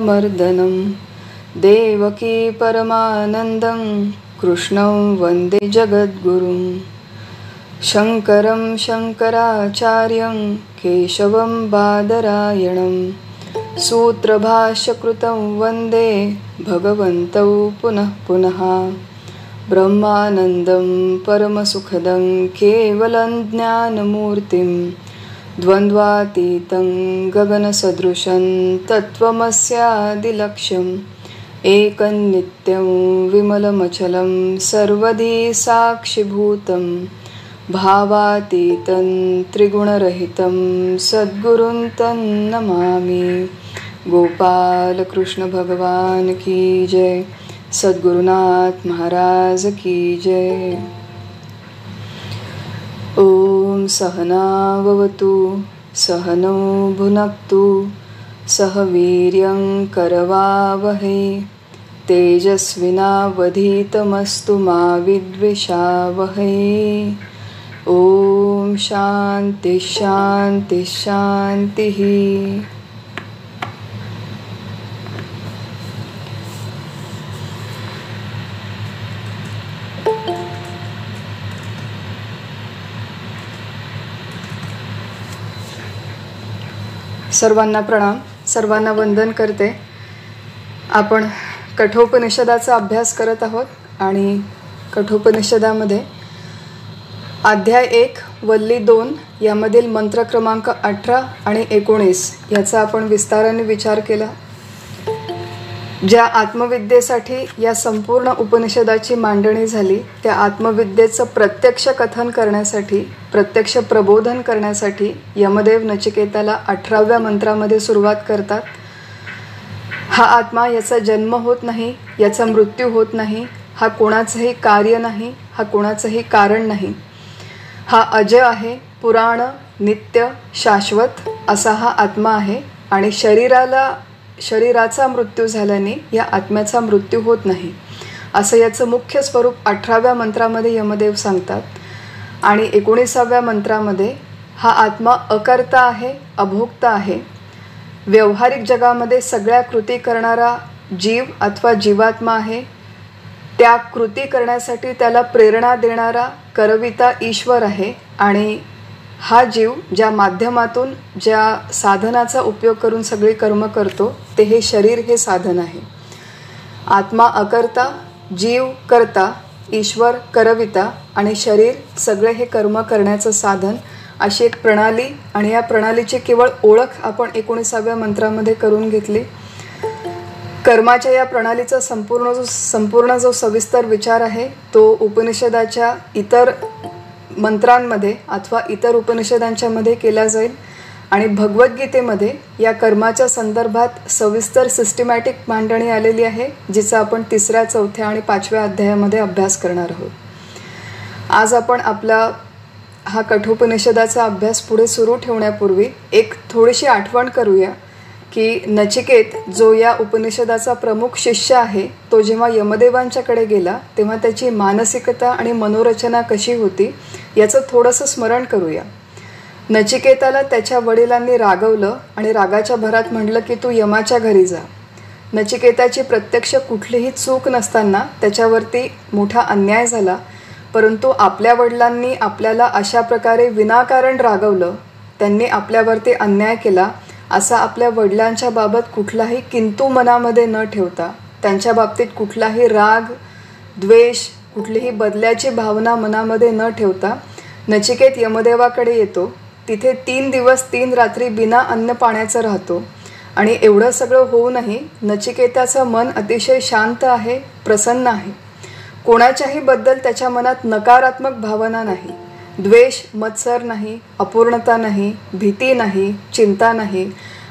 मर्दनं देवकी परमानन्दं कृष्णं वन्दे जगद्गुरुं शङ्करं शङ्कराचार्यं केशवं बादरायणं सूत्रभाष्यकृतं वन्दे भगवन्तौ पुनः पुनः ब्रह्मानन्दं परमसुखदं केवलं ज्ञानमूर्तिं द्वन्द्वातीतं गगनसदृशं तत्त्वमस्यादिलक्ष्यम् एकनित्यं विमलमचलं सर्वधी साक्षिभूतं भावातीतं त्रिगुणरहितं सद्गुरुं तन्नमामि। गोपाल कृष्ण भगवान की जय। सद्गुरुनाथ महाराज की जय। ओम सहनाववतु सहनौ भुनक्तु सह वीर्यं करवावहै तेजस्विनावधीतमस्तु मा विद्विषावहै। ओम शांति शांति शांति। सर्वांना प्रणाम, सर्वांना वंदन करते। आपण कठोपनिषदाचा अभ्यास करत आहोत आणि कठोपनिषदामध्ये अध्याय 1 वल्ली 2 यामधील मंत्र क्रमांक 18 आणि 19 याचा आपण विस्ताराने विचार केला। ज्या आत्मविद्येसाठी या संपूर्ण उपनिषदाची मांडणी झाली त्या आत्मविद्येचं प्रत्यक्ष कथन करण्यासाठी, प्रत्यक्ष प्रबोधन करण्यासाठी यमदेव नचिकेताला 18व्या मंत्रामध्ये सुरुवात करतात। हा आत्मा, याचा जन्म होत नाही, याचा मृत्यू होत नाही, हा कोणाचंही कार्य नाही, हा कोणाचंही कारण नाही, हा अजय आहे, पुराण, नित्य, शाश्वत असा हा आत्मा आहे आणि शरीराचा मृत्यू झाल्याने या आत्म्याचा मृत्यू होत नाही असं याचं मुख्य स्वरूप 18व्या मंत्रामध्ये यमदेव सांगतात। आणि 19व्या मंत्रामध्ये हा आत्मा अकर्ता आहे, अभोक्ता आहे, व्यवहारिक जगामध्ये सगळ्या कृती करणारा जीव अथवा जीवात्मा आहे, त्या कृती करण्यासाठी त्याला प्रेरणा देणारा करविता ईश्वर आहे आणि हा जीव ज्या माध्यमातून, ज्या साधनाचा उपयोग करून सगळे कर्म करतो ते हे शरीर हे साधन आहे। आत्मा अकर्ता, जीव कर्ता, ईश्वर करविता आणि शरीर सगळे हे कर्म करण्याचं साधन अशी एक प्रणाली। आणि या प्रणालीची केवळ ओळख आपण 19व्या मंत्रामध्ये करून घेतली। कर्माच्या या प्रणालीचा संपूर्ण जो सविस्तर विचार आहे तो उपनिषदाच्या इतर मंत्रांमध्ये अथवा इतर उपनिषदांच्या मध्ये केला जाईल आणि भगवद्गीतेमध्ये या कर्माच्या संदर्भात सविस्तर सिस्टमॅटिक मांडणी आलेली आहे, जिचा आपण 3ऱ्या, 4थ्या आणि 5व्या अध्यायामध्ये अभ्यास करणार आहोत। आज आपण आपला हा कठोपनिषदाचा अभ्यास पुढे सुरू ठेवण्यापूर्वी एक थोडीशी आठवण करूया की नचिकेत जो या उपनिषदाचा प्रमुख शिष्य आहे तो जेव्हा यमदेवांच्याकडे गेला तेव्हा त्याची मानसिकता आणि मनोरचना कशी होती याचं थोडंसं स्मरण करूया। नचिकेताला त्याच्या वडिलांनी रागवलं आणि रागाच्या भरात म्हटलं की तू यमाच्या घरी जा। नचिकेताची प्रत्यक्ष कुठलीही चूक नसताना त्याच्यावरती मोठा अन्याय झाला, परंतु आपल्या वडिलांनी आपल्याला अशा प्रकारे विनाकारण रागवलं, त्यांनी आपल्यावरती अन्याय केला असा आपल्या वडिलांच्या बाबत कुठलाही किंतु मनामध्ये न ठेवता, त्यांच्या बाबतीत कुठलाही राग, द्वेष, कुठलीही बदल्याची भावना मनामध्ये न ठेवता नचिकेत यमदेवाकडे येतो। तिथे 3 दिवस 3 रात्री बिना अन्न पाण्याचं राहतो आणि एवढं सगळं होऊनही नचिकेताचं मन अतिशय शांत आहे, प्रसन्न आहे। कोणाच्याही बद्दल त्याच्या मनात नकारात्मक भावना नाही, द्वेष, मत्सर नाही, अपूर्णता नाही, भीती नाही, चिंता नाही।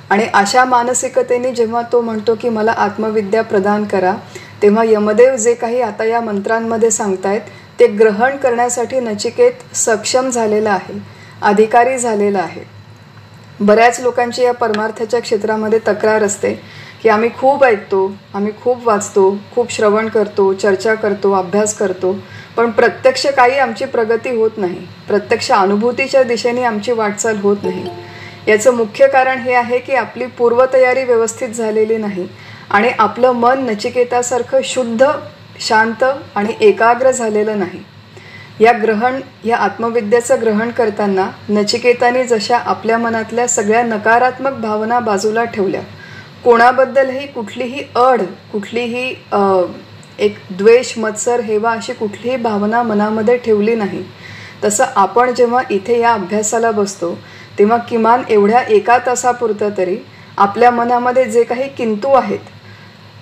आणि अशा मानसिकतेने जेव्हा तो म्हणतो की मला आत्मविद्या प्रदान करा, तेव्हा यमदेव जे काही आता या मंत्रांमध्ये सांगतायत ते ग्रहण करण्यासाठी नचिकेत सक्षम झालेला आहे, अधिकारी झालेला आहे। बऱ्याच लोकांची या परमार्थाच्या क्षेत्रामध्ये तक्रार असते की आम्ही खूप ऐकतो, आम्ही खूप वाचतो, खूप श्रवण करतो, चर्चा करतो, अभ्यास करतो, पण प्रत्यक्ष काही आमची प्रगती होत नाही, प्रत्यक्ष अनुभूतीच्या दिशेने आमची वाटचाल होत नाही। याचं मुख्य कारण हे आहे की आपली पूर्वतयारी व्यवस्थित झालेली नाही आणि आपलं मन नचिकेतासारखं शुद्ध, शांत आणि एकाग्र झालेलं नाही. या आत्मविद्येचं ग्रहण करताना नचिकेताने जशा आपल्या मनातल्या सगळ्या नकारात्मक भावना बाजूला ठेवल्या, कोणाबद्दलही कुठलीही अढ, कुठलीही एक द्वेष, मत्सर, हेवा अशी कुठलीही भावना मनामध्ये ठेवली नाही, तसं आपण जेव्हा इथे या अभ्यासाला बसतो तेव्हा किमान एवढ्या 1 तासापुरतं तरी आपल्या मनामध्ये जे काही किंतु आहेत,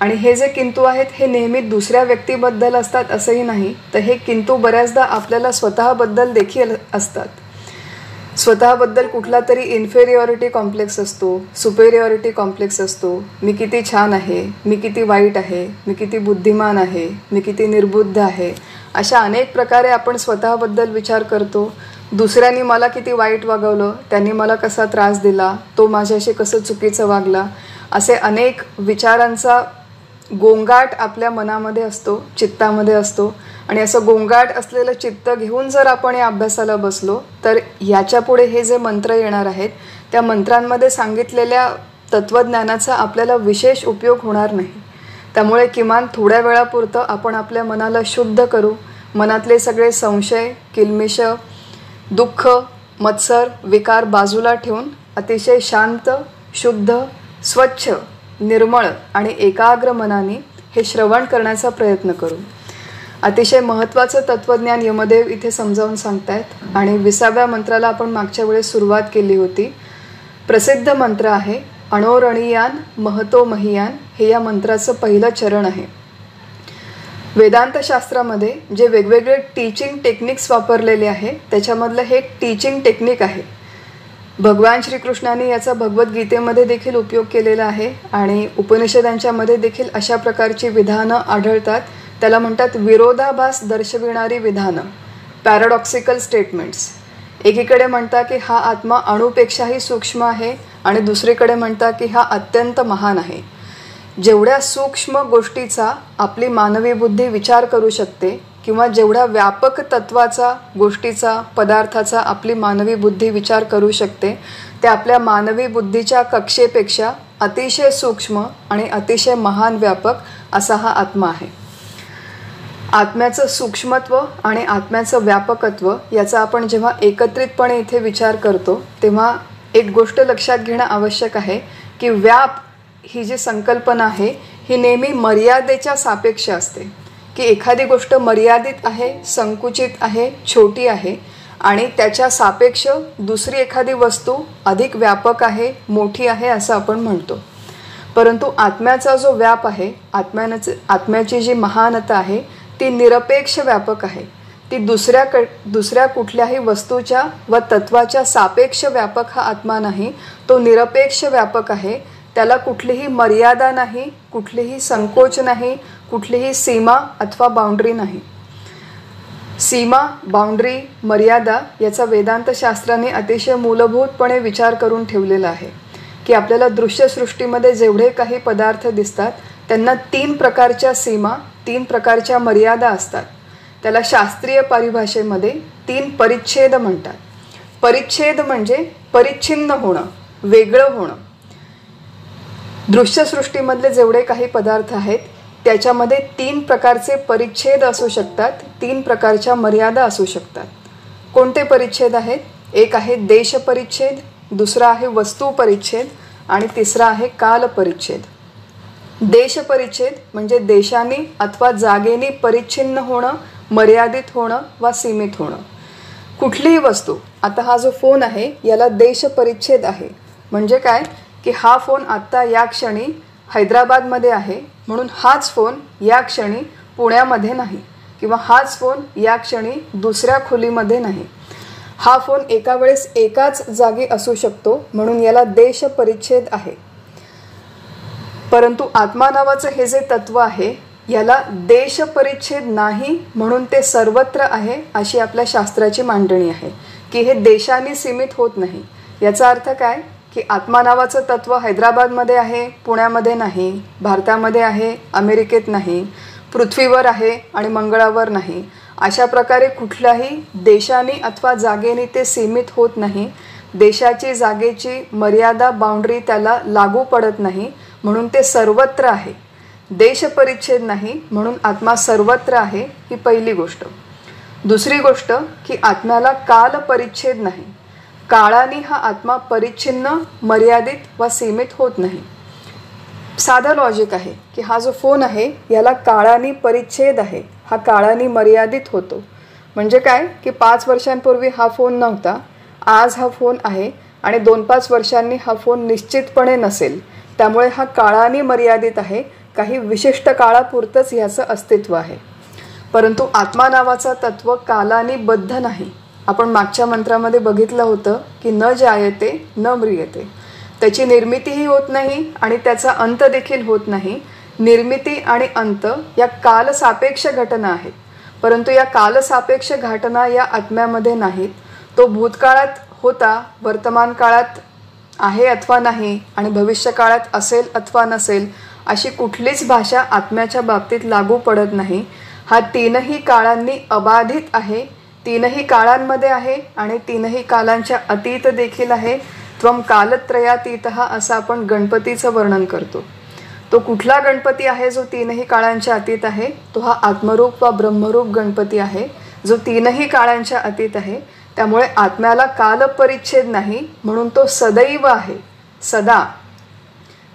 आणि हे जे किंतु आहेत हे नेहमी दुसऱ्या व्यक्तीबद्दल असतात असंही नाही, तर हे किंतु बऱ्याचदा आपल्याला स्वतःबद्दल देखील असतात. स्वतःबद्दल कुठला तरी इन्फेरियॉरिटी कॉम्प्लेक्स असतो, सुपेरियॉरिटी कॉम्प्लेक्स असतो. मी किती छान आहे, मी किती वाईट आहे, मी किती बुद्धिमान आहे, मी किती निर्बुद्ध आहे, अशा अनेक प्रकारे आपण स्वतःबद्दल विचार करतो. दुसऱ्यांनी मला किती वाईट वागवलं, त्यांनी मला कसा त्रास दिला, तो माझ्याशी कसं चुकीचं वागला, असे अनेक विचारांचा गोंगाट आपल्या मनामध्ये असतो, चित्तामध्ये असतो. आणि असं गोंगाट असलेलं चित्त घेऊन जर आपण या अभ्यासाला बसलो तर याच्यापुढे हे जे मंत्र येणार आहेत त्या मंत्रांमध्ये सांगितलेल्या तत्त्वज्ञानाचा आपल्याला विशेष उपयोग होणार नाही. त्यामुळे किमान थोड्या वेळापुरतं आपण आपल्या मनाला शुद्ध करू. मनातले सगळे संशय, किलमिष, दुःख, मत्सर, विकार बाजूला ठेवून अतिशय शांत, शुद्ध, स्वच्छ, निर्मळ आणि एकाग्र मनाने हे श्रवण करण्याचा प्रयत्न करू. अतिशय महत्त्वाचं तत्त्वज्ञान यमदेव इथे समजावून सांगतायत आणि 20व्या मंत्राला आपण मागच्या वेळेस सुरुवात केली होती. प्रसिद्ध मंत्र आहे अणोरणीयान महतो महियान, हे या मंत्राचं पहिलं चरण आहे. वेदांत शास्त्रामध्ये जे वेगवेगळे टीचिंग टेक्निक्स वापरलेले आहे त्याच्यामधलं हे एक टीचिंग टेक्निक आहे. भगवान श्रीकृष्णाने याचा भगवद्गीतेमध्ये देखील उपयोग केलेला आहे आणि उपनिषदांच्यामध्ये देखील अशा प्रकारची विधानं आढळतात. त्याला म्हणतात विरोधाभास दर्शविणारी विधानं, पॅराडॉक्सिकल स्टेटमेंट्स. एकीकडे म्हणता की हा आत्मा अणुपेक्षाही सूक्ष्म आहे आणि दुसरीकडे म्हणता की हा अत्यंत महान आहे. जेवढ्या सूक्ष्म गोष्टीचा आपली मानवी बुद्धी विचार करू शकते किंवा जेवढ्या व्यापक तत्वाचा, गोष्टीचा, पदार्थाचा आपली मानवी बुद्धी विचार करू शकते ते आपल्या मानवी बुद्धीच्या कक्षेपेक्षा अतिशय सूक्ष्म आणि अतिशय महान, व्यापक असा हा आत्मा आहे. आत्म्याचं सूक्ष्मत्व आणि आत्म्याचं व्यापकत्व याचा आपण जेव्हा एकत्रितपणे इथे विचार करतो तेव्हा एक गोष्ट लक्षात घेणं आवश्यक आहे की व्याप ही जी संकल्पना आहे ही नेहमी मर्यादेच्या सापेक्ष असते. की एखादी गोष्ट मर्यादित आहे, संकुचित आहे, छोटी आहे आणि त्याच्या सापेक्ष दुसरी एखादी वस्तू अधिक व्यापक आहे, मोठी आहे असं आपण म्हणतो. परंतु आत्म्याचा जो व्याप आहे, आत्म्याची जी महानता आहे ती निरपेक्ष व्यापक आहे. ती दुसऱ्या कुठल्याही वस्तूच्या व तत्वाच्या सापेक्ष व्यापक हा आत्मा नाही, तो निरपेक्ष व्यापक आहे. त्याला कुठलीही मर्यादा नाही, कुठलीही संकोच नाही, कुठलीही सीमा अथवा बाउंड्री नाही. सीमा, बाउंड्री, मर्यादा याचा वेदांत शास्त्राने अतिशय मूलभूतपणे विचार करून ठेवलेला आहे की आपल्याला दृश्यसृष्टीमध्ये जेवढे काही पदार्थ दिसतात त्यांना 3 प्रकारच्या सीमा, 3 प्रकारच्या मर्यादा असतात. त्याला शास्त्रीय परिभाषेमध्ये 3 परिच्छेद म्हणतात. परिच्छेद म्हणजे परिच्छिन्न होणं, वेगळं होणं. दृश्यसृष्टीमधले जेवढे काही पदार्थ आहेत त्याच्यामध्ये 3 प्रकारचे परिच्छेद असू शकतात, 3 प्रकारच्या मर्यादा असू शकतात. कोणते परिच्छेद आहेत? एक आहे देश परिच्छेद, दुसरा आहे वस्तू परिच्छेद आणि तिसरा आहे काल परिच्छेद. देश परिच्छेद म्हणजे देशाने अथवा जागेने परिच्छिन्न होणं, मर्यादित होणं वा सीमित होणं. कुठलीही वस्तू, आता हा जो फोन आहे याला देश परिच्छेद आहे. म्हणजे काय की हा फोन आत्ता या क्षणी हैदराबादमध्ये आहे म्हणून हाच फोन या क्षणी पुण्यामध्ये नाही किंवा हाच फोन या क्षणी दुसऱ्या खोलीमध्ये नाही. हा फोन एका वेळेस एकाच जागी असू शकतो म्हणून याला देश परिच्छेद आहे. परंतु आत्मा नावाचं हे जे तत्व आहे याला देश परिच्छेद नाही म्हणून ते सर्वत्र आहे अशी आपल्या शास्त्राची मांडणी आहे की हे देशाने सीमित होत नाही. याचा अर्थ काय की आत्मा नावाचं तत्व हैदराबादमध्ये आहे, पुण्यामध्ये नाही, भारतामध्ये आहे, अमेरिकेत नाही, पृथ्वीवर आहे आणि मंगळावर नाही. अशा प्रकारे कुठल्याही देशाने अथवा जागेने ते सीमित होत नाही. देशाची जागेची मर्यादा बाउंड्री त्याला लागू पडत नाही म्हणून ते सर्वत्र आहे. देश परिच्छेद नाही म्हणून आत्मा सर्वत्र आहे, ही पहिली गोष्ट. दुसरी गोष्ट की आत्म्याला काल परिच्छेद नाही. काळाने हा आत्मा परिच्छिन्न, मर्यादित वा सीमित होत नाही. साधं लॉजिक आहे की हा जो फोन आहे याला काळाने परिच्छेद आहे, हा काळाने मर्यादित होतो. म्हणजे काय की 5 वर्षांपूर्वी हा फोन नव्हता, आज हा फोन आहे आणि 2-5 वर्षांनी हा फोन निश्चितपणे नसेल. त्यामुळे हा काळाने मर्यादित आहे, काही विशिष्ट काळापुरतंच ह्याचं अस्तित्व आहे. परंतु आत्मा नावाचा तत्व कालाने बद्ध नाही. आपण मागच्या मंत्रामध्ये बघितलं होतं की न जायते न म्रियते. त्याची निर्मितीही होत नाही आणि त्याचा अंत देखील होत नाही. निर्मिती आणि अंत या कालसापेक्ष घटना आहेत, परंतु या कालसापेक्ष घटना या आत्म्यामध्ये नाहीत. तो भूतकाळात होता, वर्तमान काळात आहे अथवा नाही आणि भविष्यकाळात असेल अथवा नसेल अशी कुठलीच भाषा आत्म्याच्या बाबतीत लागू पडत नाही. हा तीनही काळांनी अबाधित आहे, तीनही काळांमध्ये आहे आणि तीनही कालांच्या अतीत देखील आहे. त्वम कालत्रयातीतः असं आपण गणपतीचं वर्णन करतो. तो कुठला गणपती आहे जो तीनही काळांच्या अतीत आहे? तो हा आत्मरूप वा ब्रह्मरूप गणपती आहे जो तीनही काळांच्या अतीत आहे. त्यामुळे आत्म्याला कालपरिच्छेद नाही म्हणून तो सदैव आहे, सदा.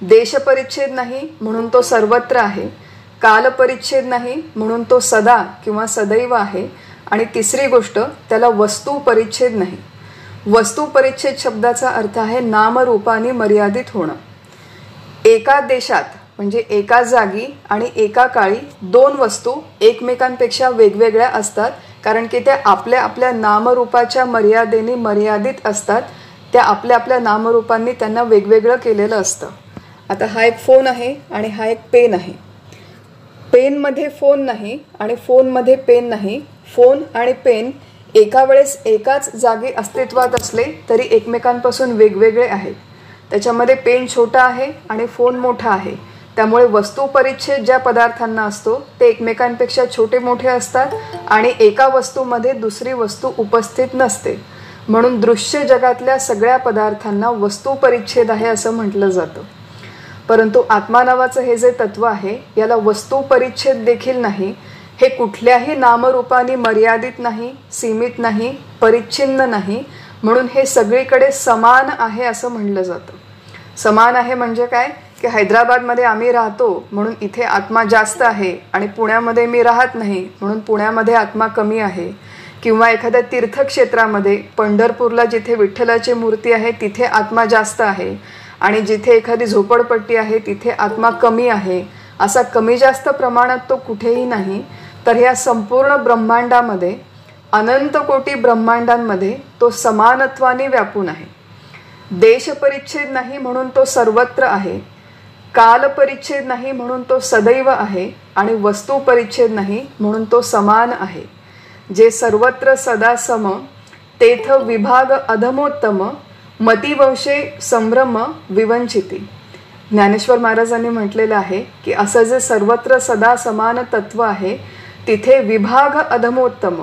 देशपरिच्छेद नाही म्हणून तो सर्वत्र आहे. कालपरिच्छेद नाही म्हणून तो सदा किंवा सदैव आहे. आणि तिसरी गोष्ट, त्याला वस्तू परिच्छेद नाही. वस्तू परिच्छेद शब्दाचा अर्थ आहे नामरूपाने मर्यादित होणं. एका देशात म्हणजे एका जागी आणि एका काळी 2 वस्तू एकमेकांपेक्षा वेगवेगळ्या असतात, कारण की त्या आपल्या आपल्या नामरूपाच्या मर्यादेने मर्यादित असतात. त्या आपल्या आपल्या नामरूपांनी त्यांना वेगवेगळं केलेलं असतं. आता हा एक फोन आहे आणि हा एक पेन आहे. पेनमध्ये फोन नाही आणि फोनमध्ये पेन नाही. फोन आणि पेन एका वेळेस एकाच जागी अस्तित्वात असले तरी एकमेकांपासून वेगवेगळे आहेत. त्याच्यामध्ये पेन छोटा आहे आणि फोन मोठा आहे. त्यामुळे वस्तू परिच्छेद ज्या पदार्थांना असतो ते एकमेकांपेक्षा छोटे मोठे असतात आणि एका वस्तूमध्ये दुसरी वस्तू उपस्थित नसते. म्हणून दृश्य जगातल्या सगळ्या पदार्थांना वस्तू परिच्छेद आहे असं म्हटलं जातं. परंतु आत्मा नावाचं हे जे तत्व आहे याला वस्तू परिच्छेद देखील नाही. हे कुठल्याही नामरूपाने मर्यादित नाही, सीमित नाही, परिच्छिन्न नाही. म्हणून हे सगळीकडे समान आहे असं म्हणलं जातं. समान आहे म्हणजे काय की हैदराबादमध्ये आम्ही राहतो म्हणून इथे आत्मा जास्त आहे आणि पुण्यामध्ये मी राहत नाही म्हणून पुण्यामध्ये आत्मा कमी आहे. किंवा एखाद्या तीर्थक्षेत्रामध्ये पंढरपूरला जिथे विठ्ठलाची मूर्ती आहे तिथे आत्मा जास्त आहे आणि जिथे एखादी झोपडपट्टी आहे तिथे आत्मा कमी आहे. असा कमी जास्त प्रमाणात तो कुठेही नाही. तर ह्या संपूर्ण ब्रह्मांडामध्ये, अनंत कोटी ब्रह्मांडांमध्ये तो समानत्वाने व्यापून आहे. देशपरिच्छेद नाही म्हणून तो सर्वत्र आहे. कालपरिच्छेद नाही म्हणून तो सदैव आहे आणि वस्तू परिच्छेद नाही म्हणून तो समान आहे. जे सर्वत्र सदा सम, तेथ विभाग अधमोत्तम, मतिवंशे संभ्रम विवंचिती. ज्ञानेश्वर महाराजांनी म्हटलेलं आहे की असं जे सर्वत्र सदा समान तत्व आहे तिथे विभाग अधमोत्तम,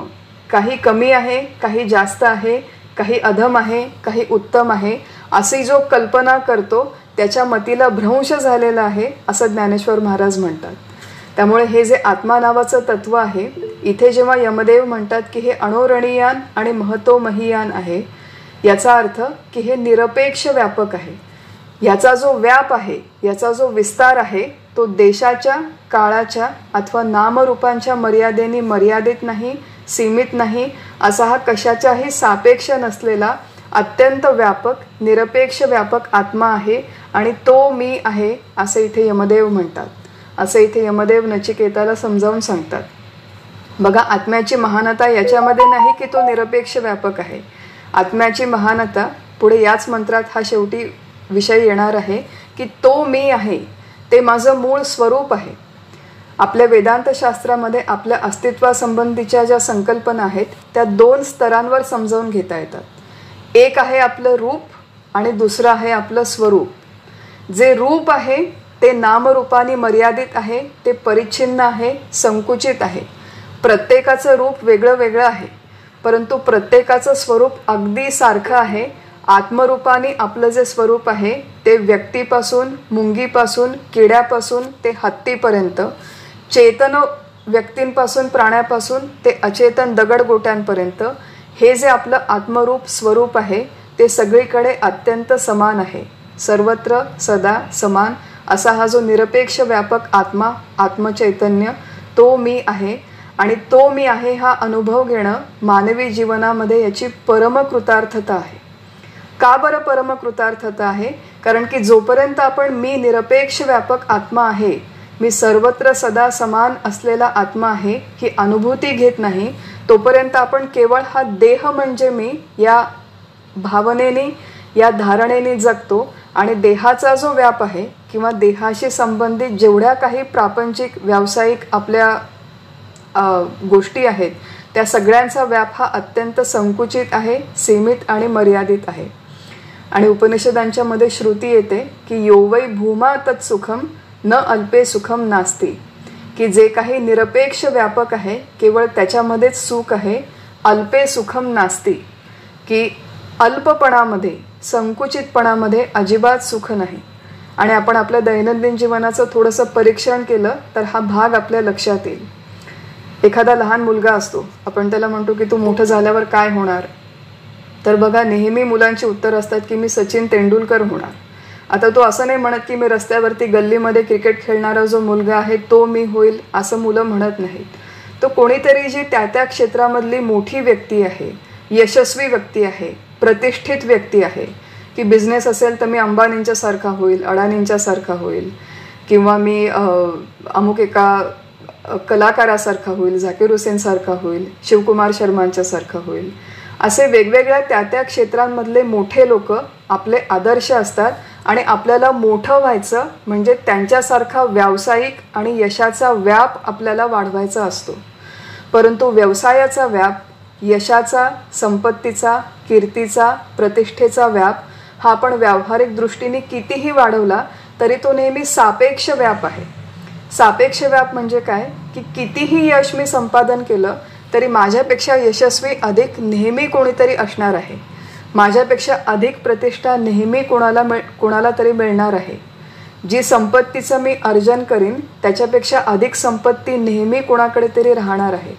काही कमी आहे, काही जास्त आहे, काही अधम आहे, काही उत्तम आहे, अशी जो कल्पना करतो त्याच्या मतीला भ्रंश झालेला आहे असं ज्ञानेश्वर महाराज म्हणतात. त्यामुळे हे जे आत्मा नावाचं तत्व आहे, इथे जेव्हा यमदेव म्हणतात की हे अणोरणीयान आणि महतो महियान आहे, याचा अर्थ की हे निरपेक्ष व्यापक आहे. याचा जो व्याप आहे, याचा जो विस्तार आहे तो देशाच्या, काळाच्या अथवा नामरूपांच्या मर्यादेने मर्यादित नाही, सीमित नाही. असा हा कशाच्याही सापेक्ष नसलेला अत्यंत व्यापक, निरपेक्ष व्यापक आत्मा आहे आणि तो मी आहे असे इथे यमदेव म्हणतात. असे इथे यमदेव नचिकेताला समजावून सांगतात. बघा, आत्म्याची महानता याच्यामध्ये नाही की तो निरपेक्ष व्यापक आहे. आत्म्याची महानता पुढे याच मंत्रात हा शेवटी विषय येणार आहे की तो मी आहे, ते माझं मूळ स्वरूप आहे. आपल्या वेदांत शास्त्रामध्ये आपल्या अस्तित्वासंबंधीच्या ज्या संकल्पना आहेत त्या 2 स्तरांवर समजावून घेता येतात. एक आहे आपलं रूप आणि दुसरं आहे आपलं स्वरूप. जे रूप आहे ते नामरूपाने मर्यादित आहे, ते परिच्छिन्न आहे, संकुचित आहे. प्रत्येकाचं रूप वेगळं वेगळं आहे, परंतु प्रत्येकाचं स्वरूप अगदी सारखं आहे, आत्मरूपाने आपलं जे स्वरूप आहे ते व्यक्तीपासून, मुंगीपासून, किड्यापासून ते हत्तीपर्यंत, चेतन व्यक्तींपासून, प्राण्यापासून ते अचेतन दगडगोट्यांपर्यंत हे जे आपलं आत्मरूप स्वरूप आहे ते सगळीकडे अत्यंत समान आहे. सर्वत्र सदा समान असा हा जो निरपेक्ष व्यापक आत्मा, आत्मचैतन्य, तो मी आहे. आणि तो मी आहे हा अनुभव घेणं मानवी जीवनामध्ये याची परमकृतार्थता आहे. का बरं परमकृतार्थता आहे? कारण की जोपर्यंत आपण मी निरपेक्ष व्यापक आत्मा आहे, मी सर्वत्र सदा समान असलेला आत्मा आहे ही अनुभूती घेत नाही, तोपर्यंत आपण केवळ हा देह म्हणजे मी या भावनेने, या धारणेने जगतो. आणि देहाचा जो व्याप आहे किंवा देहाशी संबंधित जेवढ्या काही प्रापंचिक, व्यावसायिक आपल्या गोष्टी आहेत त्या सगळ्यांचा व्याप हा अत्यंत संकुचित आहे, सीमित आणि मर्यादित आहे. आणि उपनिषदांच्या मध्ये श्रुती येते की यो वै भूमा तत्सुखम न अल्पे सुखम नास्ती, की जे काही निरपेक्ष व्यापक आहे केवळ त्याच्यामध्येच सुख आहे, अल्पे सुखम नास्ती, की अल्पपणामध्ये, संकुचितपणामध्ये अजिबात सुख नाही. आणि आपण आपल्या दैनंदिन जीवनाचं थोडंसं परीक्षण केलं तर हा भाग आपल्या लक्षात येईल. एखादा लहान मुलगा असतो, आपण त्याला म्हणतो की तू मोठं झाल्यावर काय होणार? तर बघा, नेहमी मुलांची उत्तर असतात की मी सचिन तेंडुलकर होणार. आता तो असं नाही म्हणत की मी रस्त्यावरती गल्लीमध्ये क्रिकेट खेळणारा जो मुलगा आहे तो मी होईल, असं मुलं म्हणत नाहीत. तो कोणीतरी जी त्या त्या क्षेत्रामधली मोठी व्यक्ती आहे, यशस्वी व्यक्ती आहे, प्रतिष्ठित व्यक्ती आहे, की बिझनेस असेल तर मी अंबानींच्या सारखा होईल, अडानींच्या सारखा होईल, किंवा मी अमुक एका कलाकारासारखा होईल, झाकीर हुसेन सारखा होईल, शिवकुमार शर्मांच्या सारखा होईल. असे वेगवेगळ्या त्या त्या क्षेत्रांमधले मोठे लोक आपले आदर्श असतात. आणि आपल्याला मोठं व्हायचं म्हणजे त्यांच्यासारखा व्यावसायिक आणि यशाचा व्याप आपल्याला वाढवायचा असतो. परंतु व्यवसायाचा व्याप, यशाचा, संपत्तीचा, कीर्तीचा, प्रतिष्ठेचा व्याप हा आपण व्यावहारिक दृष्टीने कितीही वाढवला तरी तो नेहमी सापेक्ष व्याप आहे. सापेक्ष व्याप म्हणजे काय, की कितीही यश मी संपादन केलं तरी माझ्यापेक्षा यशस्वी अधिक नेहमी कोणीतरी असणार आहे. माझ्यापेक्षा अधिक प्रतिष्ठा नेहमी कोणाला तरी मिळणार आहे. जी संपत्तीचं मी अर्जन करीन त्याच्यापेक्षा अधिक संपत्ती नेहमी कोणाकडे तरी राहणार आहे.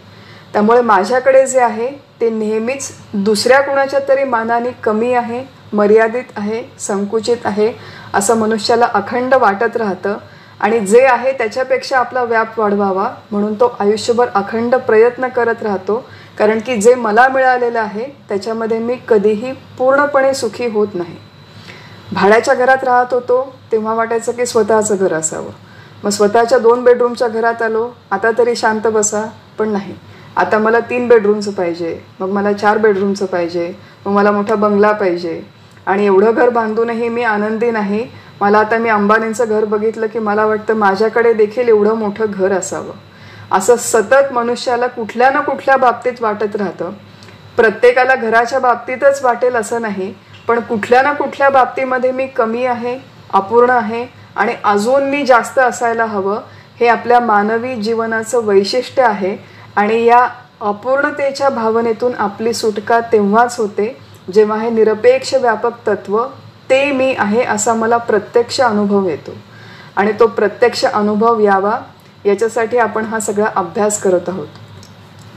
त्यामुळे माझ्याकडे जे आहे ते नेहमीच दुसऱ्या कोणाच्या तरी मानाने कमी आहे, मर्यादित आहे, संकुचित आहे असं मनुष्याला अखंड वाटत राहतं. आणि जे आहे त्याच्यापेक्षा आपला व्याप वाढवावा म्हणून तो आयुष्यभर अखंड प्रयत्न करत राहतो. कारण की जे मला मिळालेलं आहे त्याच्यामध्ये मी कधीही पूर्णपणे सुखी होत नाही. भाड्याच्या घरात राहत होतो तेव्हा वाटायचं की स्वतःचं घर असावं. मग स्वतःच्या 2 बेडरूमच्या घरात आलो, आता तरी शांत बसा, पण नाही, आता मला 3 बेडरूमचं पाहिजे, मग मला 4 बेडरूमचं पाहिजे, मग मला मोठा बंगला पाहिजे. आणि एवढं घर बांधूनही मी आनंदी नाही. मला आता मी अंबानींचं घर बघितलं की मला वाटतं माझ्याकडे देखील एवढं मोठं घर असावं. असं सतत मनुष्याला कुठल्या ना कुठल्या बाबतीत वाटत राहतं. प्रत्येकाला घराच्या बाबतीतच वाटेल असं नाही, पण कुठल्या ना कुठल्या बाबतीमध्ये मी कमी आहे, अपूर्ण आहे आणि अजून मी जास्त असायला हवं, हे आपल्या मानवी जीवनाचं वैशिष्ट्य आहे. आणि या अपूर्णतेच्या भावनेतून आपली सुटका तेव्हाच होते जेव्हा हे निरपेक्ष व्यापक तत्व ते मी आहे असा मला प्रत्यक्ष अनुभव येतो. आणि तो प्रत्यक्ष अनुभव यावा याच्यासाठी आपण हा सगळा अभ्यास करत आहोत.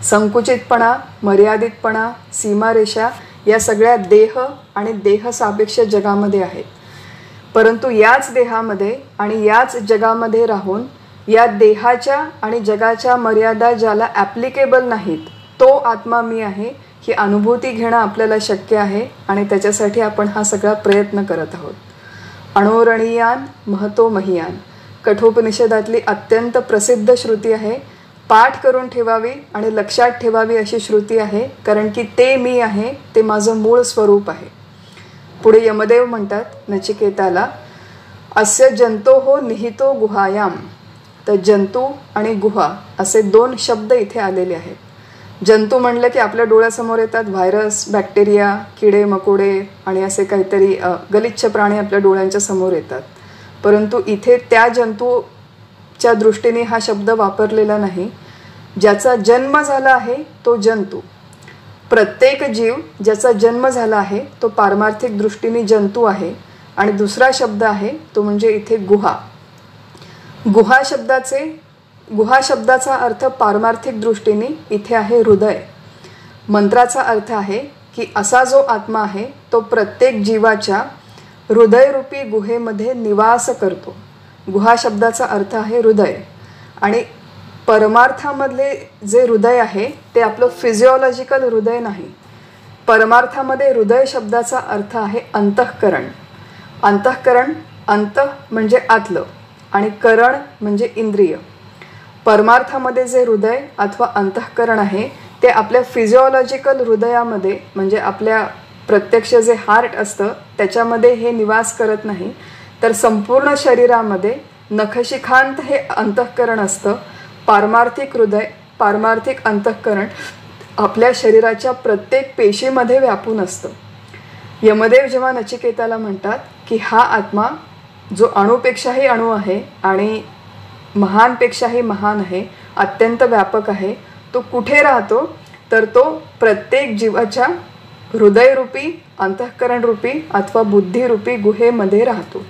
संकुचितपणा, मर्यादितपणा, सीमारेषा या सगळ्या देह आणि देहसापेक्ष जगामध्ये आहेत. परंतु याच देहामध्ये आणि याच जगामध्ये राहून या देहाच्या आणि जगाच्या मर्यादा ज्याला ॲप्लिकेबल नाहीत तो आत्मा मी आहे ही अनुभूती घेणं आपल्याला शक्य आहे. आणि त्याच्यासाठी आपण हा सगळा प्रयत्न करत आहोत. अणोरणीयान महतो महियान कठोपनिषदातली अत्यंत प्रसिद्ध श्रुती आहे. पाठ करून ठेवावी आणि लक्षात ठेवावी अशी श्रुती आहे. कारण की ते मी आहे ते माझं मूळ स्वरूप आहे. पुढे यमदेव म्हणतात नचिकेताला, अस्य जंतो हो निहितो गुहायाम. तर जंतू आणि गुहा असे 2 शब्द इथे आलेले आहेत. जंतू म्हणलं की आपल्या डोळ्यासमोर येतात व्हायरस, बॅक्टेरिया, किडे मकोडे आणि असे काहीतरी गलिच्छ प्राणी आपल्या डोळ्यांच्या समोर येतात. परंतु इथे त्या जंतूच्या दृष्टीने हा शब्द वापरलेला नाही. ज्याचा जन्म झाला आहे तो जंतू. प्रत्येक जीव ज्याचा जन्म झाला आहे तो पारमार्थिक दृष्टीने जंतू आहे. आणि दुसरा शब्द आहे तो म्हणजे इथे गुहा. गुहा शब्दाचा अर्थ पारमार्थिक दृष्टीने इथे आहे हृदय. मंत्राचा अर्थ आहे की असा जो आत्मा आहे तो प्रत्येक जीवाच्या हृदयरूपी गुहेमध्ये निवास करतो. गुहा शब्दाचा अर्थ आहे हृदय. आणि परमार्थामधले जे हृदय आहे ते आपलं फिजिओलॉजिकल हृदय नाही. परमार्थामध्ये हृदय शब्दाचा अर्थ आहे अंतःकरण. अंतःकरण, अंत म्हणजे आतलं आणि करण म्हणजे इंद्रिय. परमार्थामध्ये जे हृदय अथवा अंतःकरण आहे ते आपल्या फिजिओलॉजिकल हृदयामध्ये म्हणजे आपल्या प्रत्यक्ष जे हार्ट असतं त्याच्यामध्ये हे निवास करत नाही, तर संपूर्ण शरीरामध्ये नखशिखांत हे अंतःकरण असतं. पारमार्थिक हृदय, पारमार्थिक अंतःकरण आपल्या शरीराच्या प्रत्येक पेशीमध्ये व्यापून असतं. यमदेव जेव्हा नचिकेताला म्हणतात की हा आत्मा जो अणुपेक्षाही अणु आहे आणि महानपेक्षाही महान आहे, अत्यंत व्यापक आहे, तो कुठे राहतो तर तो प्रत्येक जीवाच्या हृदयरूपी, अंतःकरणरूपी अथवा बुद्धिरूपी गुहेमध्ये राहतो.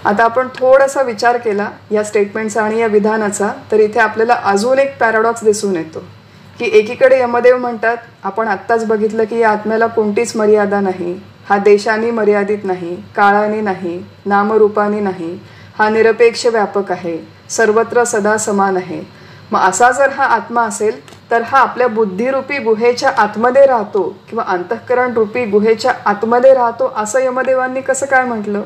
आता आपण थोडासा विचार केला या स्टेटमेंटचा आणि या विधानाचा तर इथे आपल्याला अजून एक पॅराडॉक्स दिसून येतो की एकीकडे यमदेव म्हणतात, आपण आत्ताच बघितलं की या आत्म्याला कोणतीच मर्यादा नाही, हा देशाने मर्यादित नाही, काळाने नाही, नामरूपाने नाही, हा निरपेक्ष व्यापक आहे, सर्वत्र सदा समान आहे. मग असा जर हा आत्मा असेल तर हा आपल्या बुद्धिरूपी गुहेच्या आतमध्ये राहतो किंवा अंतःकरण रूपी गुहेच्या आतमध्ये राहतो असं यमदेवांनी कसं काय म्हटलं?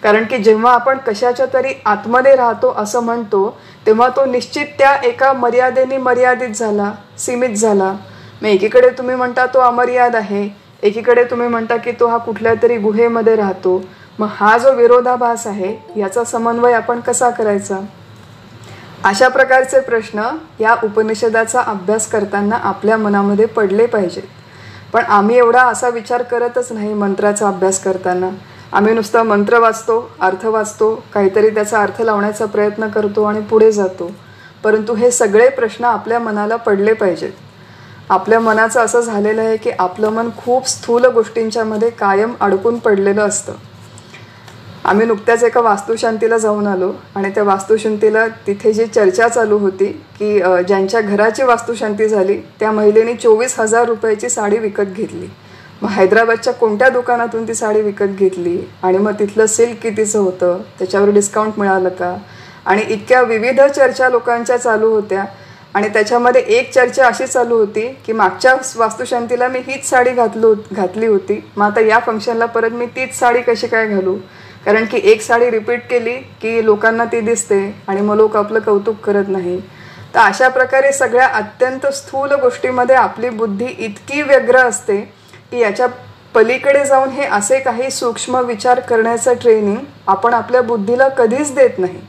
कारण की जेव्हा आपण कशाच्या तरी आतमध्ये राहतो असं म्हणतो तेव्हा तो निश्चित त्या एका मर्यादेने मर्यादित झाला, सीमित झाला. मग एकीकडे तुम्ही म्हणता तो अमर्याद आहे, एकीकडे तुम्ही म्हणता की तो हा कुठल्या तरी गुहेमध्ये राहतो. मग हा जो विरोधाभास आहे याचा समन्वय आपण कसा करायचा? अशा प्रकारचे प्रश्न या उपनिषदाचा अभ्यास करताना आपल्या मनामध्ये पडले पाहिजेत. पण आम्ही एवढा असा विचार करतच नाही मंत्राचा अभ्यास करताना. आम्ही नुसता मंत्र वाचतो, अर्थ वाचतो, काहीतरी त्याचा अर्थ लावण्याचा प्रयत्न करतो आणि पुढे जातो. परंतु हे सगळे प्रश्न आपल्या मनाला पडले पाहिजेत. आपल्या मनाचं असं झालेलं आहे की आपलं मन खूप स्थूल गोष्टींच्यामध्ये कायम अडकून पडलेलं असतं. आम्ही नुकत्याच एका वास्तुशांतीला जाऊन आलो आणि त्या वास्तुशांतीला तिथे जी चर्चा चालू होती की ज्यांच्या घराची वास्तुशांती झाली त्या महिलेने 24,000 रुपयाची साडी विकत घेतली. मग हैदराबादच्या कोणत्या दुकानातून ती साडी विकत घेतली आणि मग तिथलं सिल्क कितीचं होतं, त्याच्यावर डिस्काउंट मिळालं का, आणि इतक्या विविध चर्चा लोकांच्या चालू होत्या. आणि त्याच्यामध्ये एक चर्चा अशी चालू होती की मागच्या वास्तुशांतीला मी हीच साडी घातली होती, मग आता या फंक्शनला परत मी तीच साडी कशी काय घालू? कारण की एक साडी रिपीट केली की लोकांना ती दिसते आणि मग लोक आपलं कौतुक करत नाही. तर अशा प्रकारे सगळ्या अत्यंत स्थूल गोष्टीमध्ये आपली बुद्धी इतकी व्यग्र असते की याच्या पलीकडे जाऊन हे असे काही सूक्ष्म विचार करण्याचं ट्रेनिंग आपण आपल्या बुद्धीला कधीच देत नाही.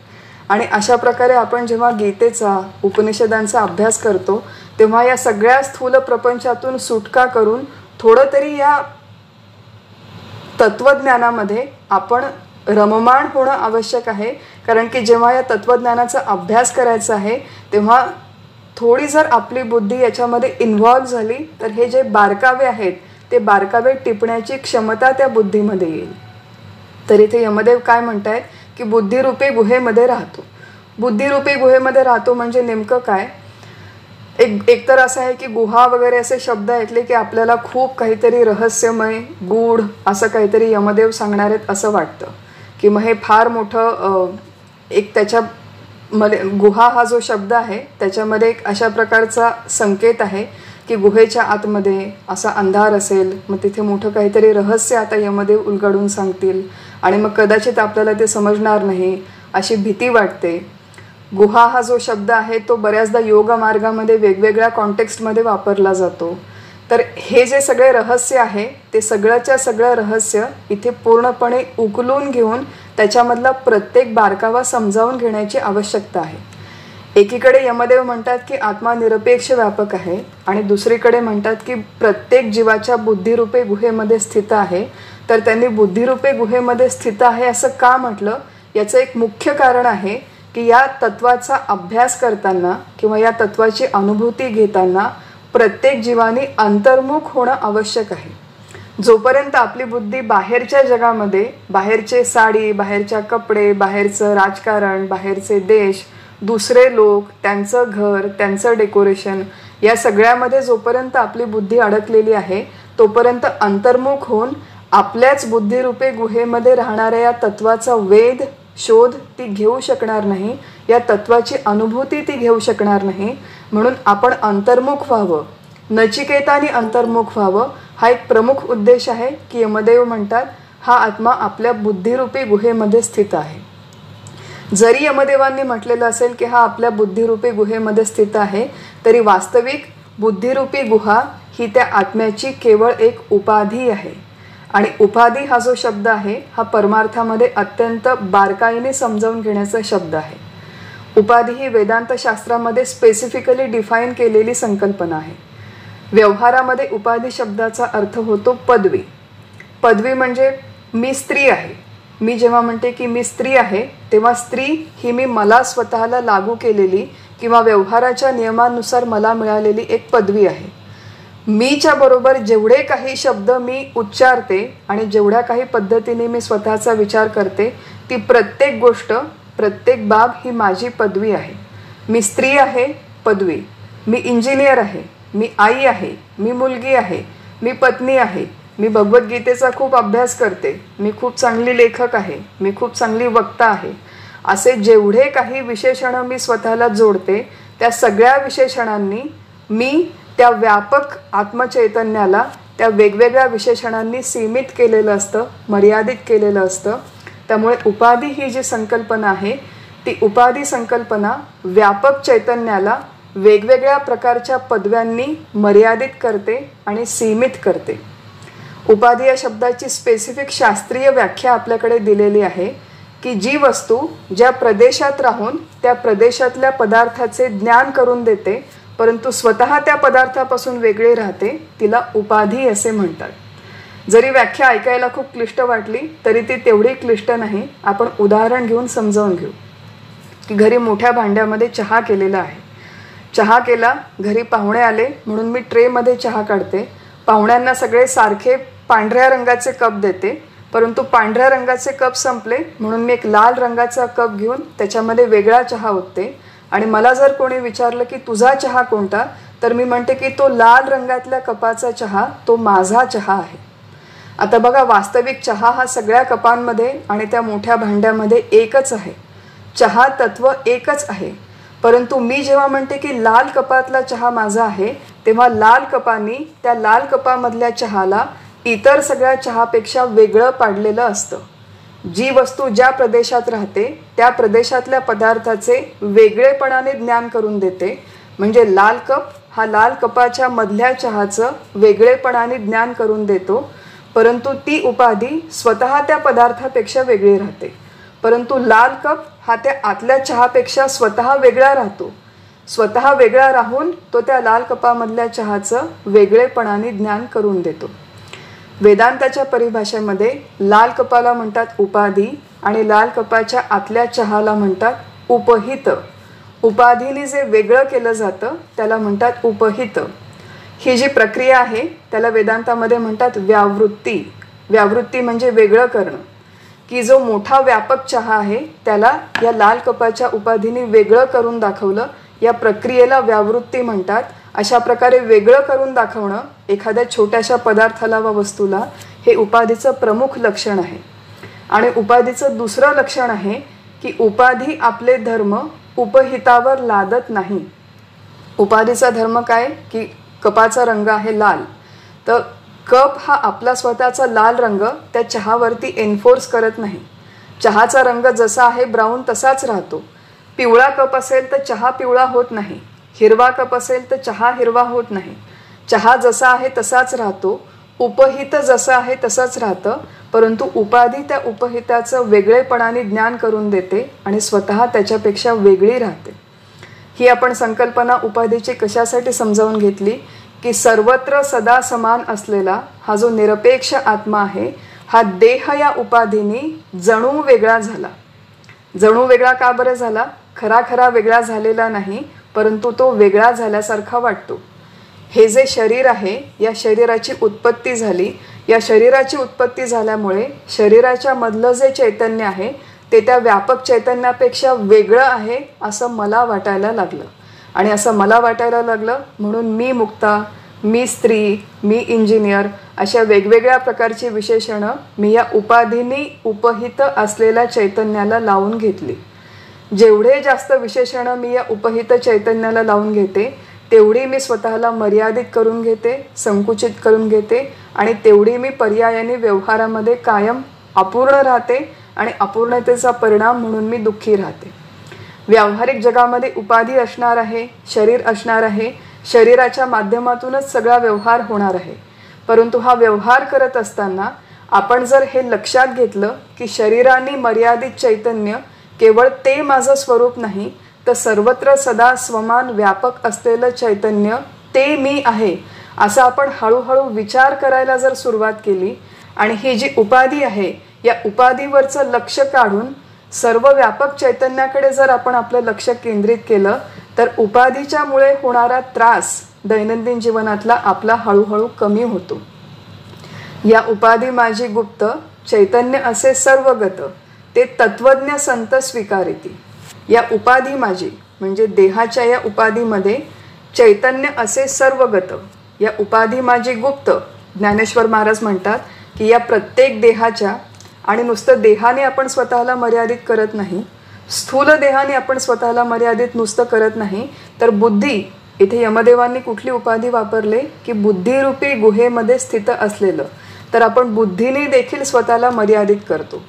आणि अशा प्रकारे आपण जेव्हा गीतेचा, उपनिषदांचा अभ्यास करतो तेव्हा या सगळ्या स्थूल प्रपंचातून सुटका करून थोडं तरी या तत्वज्ञानामध्ये आपण रममाण होणं आवश्यक आहे. कारण की जेव्हा या तत्वज्ञानाचा अभ्यास करायचा आहे तेव्हा थोडी जर आपली बुद्धी याच्यामध्ये इन्व्हॉल्व झाली तर हे जे बारकावे आहेत ते बारकावे टिपण्याची क्षमता त्या बुद्धीमध्ये येईल. तर इथे यमदेव काय म्हणतायत की बुद्धिरूपी गुहेमध्ये राहतो. बुद्धिरूपी गुहेमध्ये राहतो म्हणजे नेमकं काय? एकतर असं आहे की गुहा वगैरे असे शब्द ऐकले की आपल्याला खूप काहीतरी रहस्यमय, गूढ असं काहीतरी यमदेव सांगणार आहेत असं वाटतं की मग हे फार मोठं एक त्याच्या गुहा हा जो शब्द आहे त्याच्यामध्ये एक अशा प्रकारचा संकेत आहे की गुहेच्या आतमध्ये असा अंधार असेल, मग तिथे मोठं काहीतरी रहस्य आता यमदेव उलगडून सांगतील आणि मग कदाचित आपल्याला ते समजणार नाही अशी भीती वाटते. गुहा हा जो शब्द आहे तो बऱ्याचदा योग मार्गामध्ये वेगवेगळ्या कॉन्टेक्स्टमध्ये वापरला जातो. तर हे जे सगळे रहस्य आहे ते सगळ्याच्या सगळं रहस्य इथे पूर्णपणे उकलून घेऊन त्याच्यामधला प्रत्येक बारकावा समजावून घेण्याची आवश्यकता आहे. एकीकडे यमदेव म्हणतात की आत्मा निरपेक्ष व्यापक आहे आणि दुसरीकडे म्हणतात की प्रत्येक जीवाच्या बुद्धिरूपे गुहेमध्ये स्थित आहे. तर त्यांनी बुद्धिरूपे गुहेमध्ये स्थित आहे असं का म्हटलं? याचं एक मुख्य कारण आहे की या तत्वाचा अभ्यास करताना किंवा या तत्वाची अनुभूती घेताना प्रत्येक जीवाने अंतर्मुख होणं आवश्यक आहे. जोपर्यंत आपली बुद्धी बाहेरच्या जगामध्ये, बाहेरचे साडी, बाहेरच्या कपडे, बाहेरचं राजकारण, बाहेरचे देश, दुसरे लोक, त्यांचं घर, त्यांचं डेकोरेशन, या सगळ्यामध्ये जोपर्यंत आपली बुद्धी अडकलेली आहे तोपर्यंत अंतर्मुख होऊन आपल्याच बुद्धिरूपे गुहेमध्ये राहणाऱ्या या तत्वाचा वेध, शोध ती घेऊ शकणार नाही, या तत्वाची अनुभूती ती घेऊ शकणार नाही. म्हणून आपण अंतर्मुख व्हावं, नचिकेतानी अंतर्मुख व्हावं, हा एक प्रमुख उद्देश आहे की यमदेव म्हणतात हा आत्मा आपल्या बुद्धिरूपी गुहेमध्ये स्थित आहे. जरी यमदेवांनी म्हटलेलं असेल की हा आपल्या बुद्धिरूपी गुहेमध्ये स्थित आहे, तरी वास्तविक बुद्धिरूपी गुहा ही त्या आत्म्याची केवळ एक उपाधी आहे. आणि उपाधी हा जो शब्द आहे हा परमार्थामध्ये अत्यंत बारकाईने समजावून घेण्याचा शब्द आहे. उपाधी ही वेदांत शास्त्रामध्ये स्पेसिफिकली डिफाईन केलेली संकल्पना आहे. व्यवहारामध्ये उपाधी शब्दाचा अर्थ होतो पदवी. पदवी म्हणजे मी स्त्री आहे. मी जेव्हा म्हणते की मी स्त्री आहे तेव्हा स्त्री ही मी मला स्वतःला लागू केलेली किंवा व्यवहाराच्या नियमानुसार मला मिळालेली एक पदवी आहे. मीच्या बरोबर जेवढे काही शब्द मी उच्चारते आणि जेवढ्या काही पद्धतीने मी स्वतःचा विचार करते ती प्रत्येक गोष्ट, प्रत्येक बाब ही माझी पदवी आहे. मी स्त्री आहे, पदवी. मी इंजिनियर आहे, मी आई आहे, मी मुलगी आहे, मी पत्नी आहे, मी भगवद्गीतेचा खूप अभ्यास करते, मी खूप चांगली लेखक आहे, मी खूप चांगली वक्ता आहे. असे जेवढे काही विशेषणं मी स्वतःला जोडते त्या सगळ्या विशेषणांनी मी त्या व्यापक आत्मचैतन्याला त्या वेगवेगळ्या विशेषणांनी सीमित केलेलं असतं, मर्यादित केलेलं असतं. त्यामुळे उपाधी ही जी संकल्पना आहे ती उपाधी संकल्पना व्यापक चैतन्याला वेगवेगळ्या प्रकारच्या पदव्यांनी मर्यादित करते आणि सीमित करते. उपाधी या शब्दाची स्पेसिफिक शास्त्रीय व्याख्या आपल्याकडे दिलेली आहे की जी वस्तू ज्या प्रदेशात राहून त्या प्रदेशातल्या पदार्थाचे ज्ञान करून देते परंतु स्वतः त्या पदार्थापासून वेगळे राहते तिला उपाधी असे म्हणतात. जरी व्याख्या ऐकायला खूप क्लिष्ट वाटली तरी ती तेवढी क्लिष्ट नाही. आपण उदाहरण घेऊन समजावून घेऊ की घरी मोठ्या भांड्यामध्ये चहा केलेला आहे. चहा केला, घरी पाहुणे आले म्हणून मी ट्रेमध्ये चहा काढते. पाहुण्यांना सगळे सारखे पांढऱ्या रंगाचे कप देते, परंतु पांढऱ्या रंगाचे कप संपले म्हणून मी एक लाल रंगाचा कप घेऊन त्याच्यामध्ये वेगळा चहा ओतते. आणि मला जर कोणी विचारलं की तुझा चहा कोणता, तर मी म्हणते की तो लाल रंगातल्या कपाचा चहा तो माझा चहा आहे. आता बघा, वास्तविक चहा हा सगळ्या कपांमध्ये आणि त्या मोठ्या भांड्यामध्ये एकच आहे. चहा तत्व एकच आहे. परंतु मी जेव्हा म्हणते की लाल कपातला चहा माझा आहे तेव्हा लाल कपांनी त्या लाल कपामधल्या चहाला इतर सगळ्या चहापेक्षा वेगळं पाडलेलं असतं. जी वस्तू ज्या प्रदेशात राहते त्या प्रदेशातल्या पदार्थाचे वेगळेपणाने ज्ञान करून देते. म्हणजे लाल कप हा लाल कपाच्या मधल्या चहाचं वेगळेपणाने ज्ञान करून देतो, परंतु ती उपाधी स्वतः त्या पदार्थापेक्षा वेगळी राहते. परंतु लाल कप हा त्या आतल्या चहापेक्षा स्वतः वेगळा राहतो. स्वतः वेगळा राहून तो त्या लाल कपामधल्या चहाचं वेगळेपणाने ज्ञान करून देतो. वेदांताच्या परिभाषेमध्ये लाल कपाला म्हणतात उपाधी आणि लाल कपाच्या आतल्या चहाला म्हणतात उपहित. उपाधीने जे वेगळं केलं जातं त्याला म्हणतात उपहित. ही जी प्रक्रिया आहे त्याला वेदांतामध्ये म्हणतात व्यावृत्ती. व्यावृत्ती म्हणजे वेगळं करणं. की जो मोठा व्यापक चहा आहे त्याला या लाल कपाच्या उपाधीने वेगळं करून दाखवलं, या प्रक्रियेला व्यावृत्ती म्हणतात. अशा प्रकारे वेगळं करून दाखवणं एखाद्या छोट्याशा पदार्थाला व वस्तूला हे उपाधीचं प्रमुख लक्षण आहे. आणि उपाधीचं दुसरं लक्षण आहे की उपाधी आपले धर्म उपहितावर लादत नाही. उपाधीचा धर्म काय की कपाचा रंग आहे लाल, तर कप हा आपला स्वतःचा लाल रंग त्या चहावरती एन्फोर्स करत नाही. चहाचा रंग जसा आहे ब्राऊन तसाच राहतो. पिवळा कप असेल तर चहा पिवळा होत नाही, हिरवा कप असेल तर चहा हिरवा होत नाही. चहा जसा आहे तसाच राहतो, उपहित जसं आहे तसंच राहतं, परंतु उपाधी त्या उपहिताचं वेगळेपणाने ज्ञान करून देते आणि स्वतः त्याच्यापेक्षा वेगळी राहते. ही आपण संकल्पना उपाधीची कशासाठी समजावून घेतली की सर्वत्र सदा समान असलेला हा जो निरपेक्ष आत्मा आहे हा देह या उपाधीने जणू वेगळा झाला. जणू वेगळा का बरं झाला? खरा वेगळा झालेला नाही, परंतु तो वेगळा झाल्यासारखा वाटतो. हे जे शरीर आहे, या शरीराची उत्पत्ती झाली. या शरीराची उत्पत्ती झाल्यामुळे शरीराच्या मधलं जे चैतन्य आहे ते त्या व्यापक चैतन्यापेक्षा वेगळं आहे असं मला वाटायला लागलं. आणि असं मला वाटायला लागलं म्हणून मी मुक्ता, मी स्त्री, मी इंजिनियर अशा वेगवेगळ्या प्रकारची विशेषणं मी या उपाधींनी उपहित असलेल्या चैतन्याला लावून घेतली. जेवढे जास्त विशेषणं मी या उपहित चैतन्याला लावून घेते तेवढी मी स्वतःला मर्यादित करून घेते, संकुचित करून घेते आणि तेवढी मी पर्यायाने व्यवहारामध्ये कायम अपूर्ण राहते आणि अपूर्णतेचा परिणाम म्हणून मी दुःखी राहते. व्यावहारिक जगामध्ये उपाधी असणार आहे, शरीर असणार आहे, शरीराच्या माध्यमातूनच सगळा व्यवहार होणार आहे. परंतु हा व्यवहार करत असताना आपण जर हे लक्षात घेतलं की शरीराने मर्यादित चैतन्य केवळ ते माझं स्वरूप नाही, तर सर्वत्र सदा स्वमान व्यापक असलेलं चैतन्य ते मी आहे, असं आपण हळूहळू विचार करायला जर सुरुवात केली आणि ही जी उपाधी आहे या उपाधीवरचं लक्ष काढून सर्व व्यापक चैतन्याकडे जर आपण आपलं लक्ष केंद्रित केलं तर उपाधीच्या मुळे होणारा त्रास दैनंदिन जीवनातला आपला हळूहळू कमी होतो. या उपाधी माझी गुप्त, चैतन्य असे सर्वगत, ते तत्वज्ञ संत स्वीकारिती. या उपाधी माझी म्हणजे देहाच्या या उपाधीमध्ये चैतन्य असे सर्वगत, या उपाधी माझी गुप्त. ज्ञानेश्वर महाराज म्हणतात की या प्रत्येक देहाच्या, आणि नुसतं देहाने आपण स्वतःला मर्यादित करत नाही, स्थूल देहाने आपण स्वतःला मर्यादित नुसतं करत नाही, तर बुद्धी, इथे यमदेवांनी कुठली उपाधी वापरले की बुद्धिरूपी गुहेमध्ये स्थित असलेलं, तर आपण बुद्धीने देखील स्वतःला मर्यादित करतो.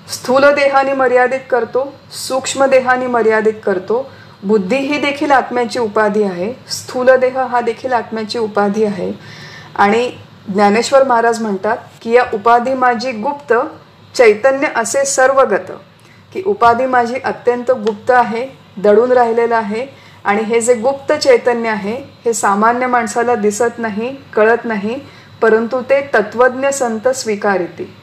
स्थूल देहाने मर्यादित करतो, सूक्ष्म देहाने मर्यादित करतो. बुद्धी ही देखील आत्म्याची उपाधी आहे, स्थूल देह हा देखील आत्म्याची उपाधी आहे. आणि ज्ञानेश्वर महाराज म्हणतात की या उपाधी माझी गुप्त, चैतन्य असे सर्वगत, की उपाधी माझी अत्यंत गुप्त आहे, दडून राहिलेलं आहे. आणि हे जे गुप्त चैतन्य आहे हे सामान्य माणसाला दिसत नाही, कळत नाही, परंतु ते तत्वज्ञ संत स्वीकारिती.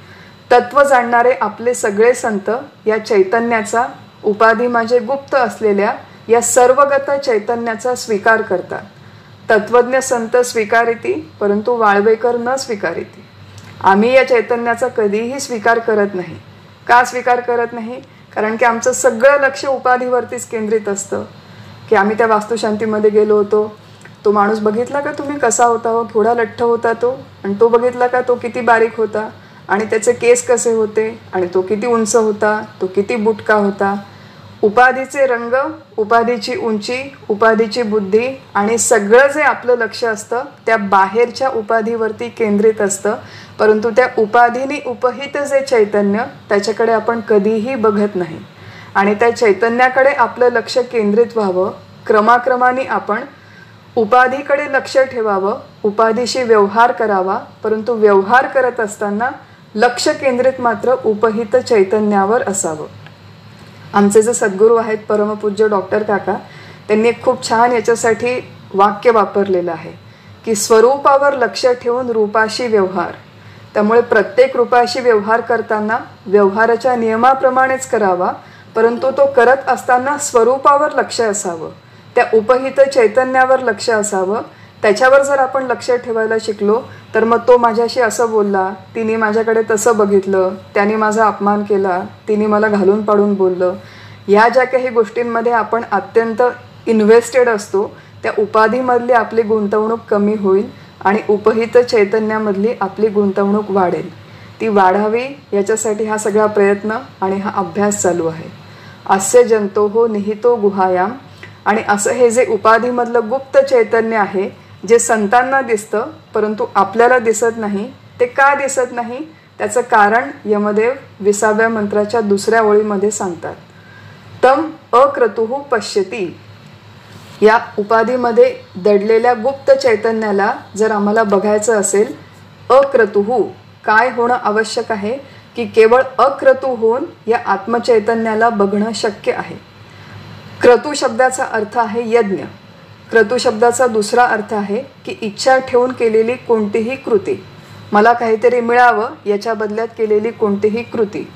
तत्व जाणणारे आपले सगळे संत या चैतन्याचा, उपाधी माझे गुप्त असलेल्या या सर्वगत चैतन्याचा स्वीकार करतात. तत्वज्ञ संत स्वीकारिती, परंतु वाळवेकर न स्वीकारिती. आम्ही या चैतन्याचा कधीही स्वीकार करत नाही. का स्वीकार करत नाही? कारण की आमचं सगळं लक्ष उपाधीवरतीच केंद्रित असतं. की आम्ही त्या वास्तुशांतीमध्ये गेलो होतो, तो माणूस बघितला का तुम्ही कसा होता हो, थोडा लठ्ठ होता तो, आणि तो बघितला का तो किती बारीक होता, आणि त्याचे केस कसे होते, आणि तो किती उंच होता, तो किती बुटका होता. उपाधीचे रंग, उपाधीची उंची, उपाधीची बुद्धी आणि सगळं जे आपलं लक्ष असतं त्या बाहेरच्या उपाधीवरती केंद्रित असतं. परंतु त्या उपाधीने उपहित जे चैतन्य त्याच्याकडे आपण कधीही बघत नाही. आणि त्या चैतन्याकडे आपलं लक्ष केंद्रित व्हावं, क्रमाक्रमाने आपण उपाधीकडे लक्ष ठेवावं, उपाधीशी व्यवहार करावा, परंतु व्यवहार करत असताना लक्ष केंद्रित मात्र उपहित चैतन्यावर असावं. आमचे जे सद्गुरू आहेत परमपूज्य डॉक्टर काका, त्यांनी एक खूप छान याच्यासाठी वाक्य वापरलेलं आहे की स्वरूपावर लक्ष ठेवून रूपाशी व्यवहार. त्यामुळे प्रत्येक रूपाशी व्यवहार करताना व्यवहाराच्या नियमाप्रमाणेच करावा, परंतु तो करत असताना स्वरूपावर लक्ष असावं, त्या उपहित चैतन्यावर लक्ष असावं. त्याच्यावर जर आपण लक्ष ठेवायला शिकलो तर मग तो माझ्याशी असं बोलला, तिने माझ्याकडे तसं बघितलं, त्याने माझा अपमान केला, तिने मला घालून पाडून बोललं, ह्या ज्या काही गोष्टींमध्ये आपण अत्यंत इन्व्हेस्टेड असतो त्या उपाधीमधली आपली गुंतवणूक कमी होईल आणि उपहित चैतन्यामधली आपली गुंतवणूक वाढेल. ती वाढावी याच्यासाठी हा सगळा प्रयत्न आणि हा अभ्यास चालू आहे. अस्य जंतोः निहितो गुहायाम. आणि असं हे जे उपाधीमधलं गुप्त चैतन्य आहे जे संतांना दिसतं परंतु आपल्याला दिसत नाही, ते का दिसत नाही त्याचं कारण यमदेव 20व्या मंत्राच्या 2ऱ्या ओळीमध्ये सांगतात. तम अक्रतुः पश्यती. या उपाधीमध्ये दडलेल्या गुप्त चैतन्याला जर आम्हाला बघायचं असेल, अक्रतुः काय होणं आवश्यक आहे की केवळ अक्रतु होऊन या आत्मचैतन्याला बघणं शक्य आहे. क्रतु शब्दाचा अर्थ आहे यज्ञ. क्रतु शब्दाचा दुसरा अर्थ आहे की इच्छा ठेवून केलेली कोणतीही कृती, मला काहीतरी मिळावं याच्या बदल्यात केलेली कोणतीही कृती.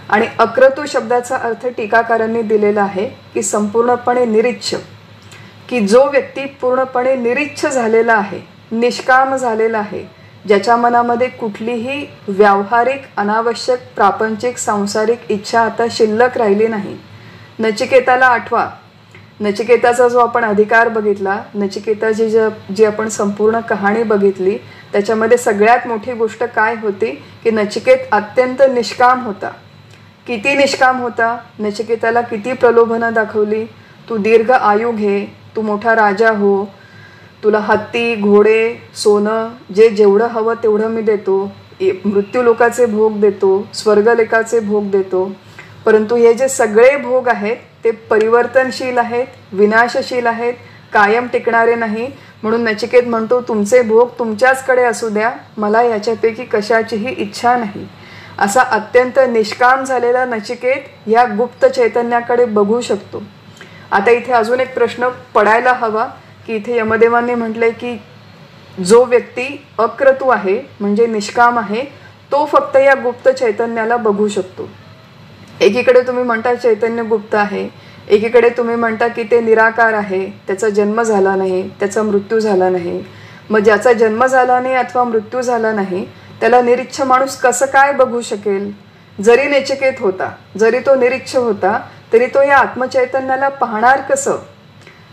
आणि अक्रतु शब्दाचा अर्थ टीकाकारांनी दिलेला आहे की संपूर्णपणे निरीच्छ, की जो व्यक्ती पूर्णपणे निरीच्छ झालेला आहे, निष्काम झालेला आहे, ज्याच्या मनामध्ये कुठलीही व्यावहारिक, अनावश्यक, प्रापंचिक, सांसारिक इच्छा आता शिल्लक राहिली नाही. नचिकेताला आठवा, नचिकेताचा जो आपण अधिकार बघितला, नचिकेताची जी आपण संपूर्ण कहाणी बघितली, त्याच्यामध्ये सगळ्यात मोठी गोष्ट काय होती की नचिकेत अत्यंत निष्काम होता. किती निष्काम होता, नचिकेताला किती प्रलोभनं दाखवली, तू दीर्घ आयु घे, तू मोठा राजा हो, तुला हत्ती, घोडे, सोनं, जेवढं हवं तेवढं मी देतो, मृत्यूलोकाचे भोग देतो, स्वर्गलोकाचे भोग देतो. परंतु हे जे सगळे भोग आहेत ते परिवर्तनशील आहेत, विनाशशील आहेत, कायम टिकणारे नाही. म्हणून नचिकेत म्हणतो, तुमचे भोग तुमच्याचकडे असू द्या, मला याच्यापैकी कशाचीही इच्छा नाही. असा अत्यंत निष्काम झालेला नचिकेत या गुप्त चैतन्याकडे बघू शकतो. आता इथे अजून एक प्रश्न पडायला हवा की इथे यमदेवांनी म्हटलंय की जो व्यक्ती अक्रतू आहे म्हणजे निष्काम आहे, तो फक्त या गुप्त चैतन्याला बघू शकतो. एकीकडे तुम्ही म्हणता चैतन्य गुप्त आहे, एकीकडे तुम्ही म्हणता की ते निराकार आहे, त्याचा जन्म झाला नाही, त्याचा मृत्यू झाला नाही. मग ज्याचा जन्म झाला नाही अथवा मृत्यू झाला नाही त्याला निरीच्छ माणूस कसं काय बघू शकेल? जरी नचिकेत होता, जरी तो निरीच्छ होता, तरी तो या आत्मचैतन्याला पाहणार कसं?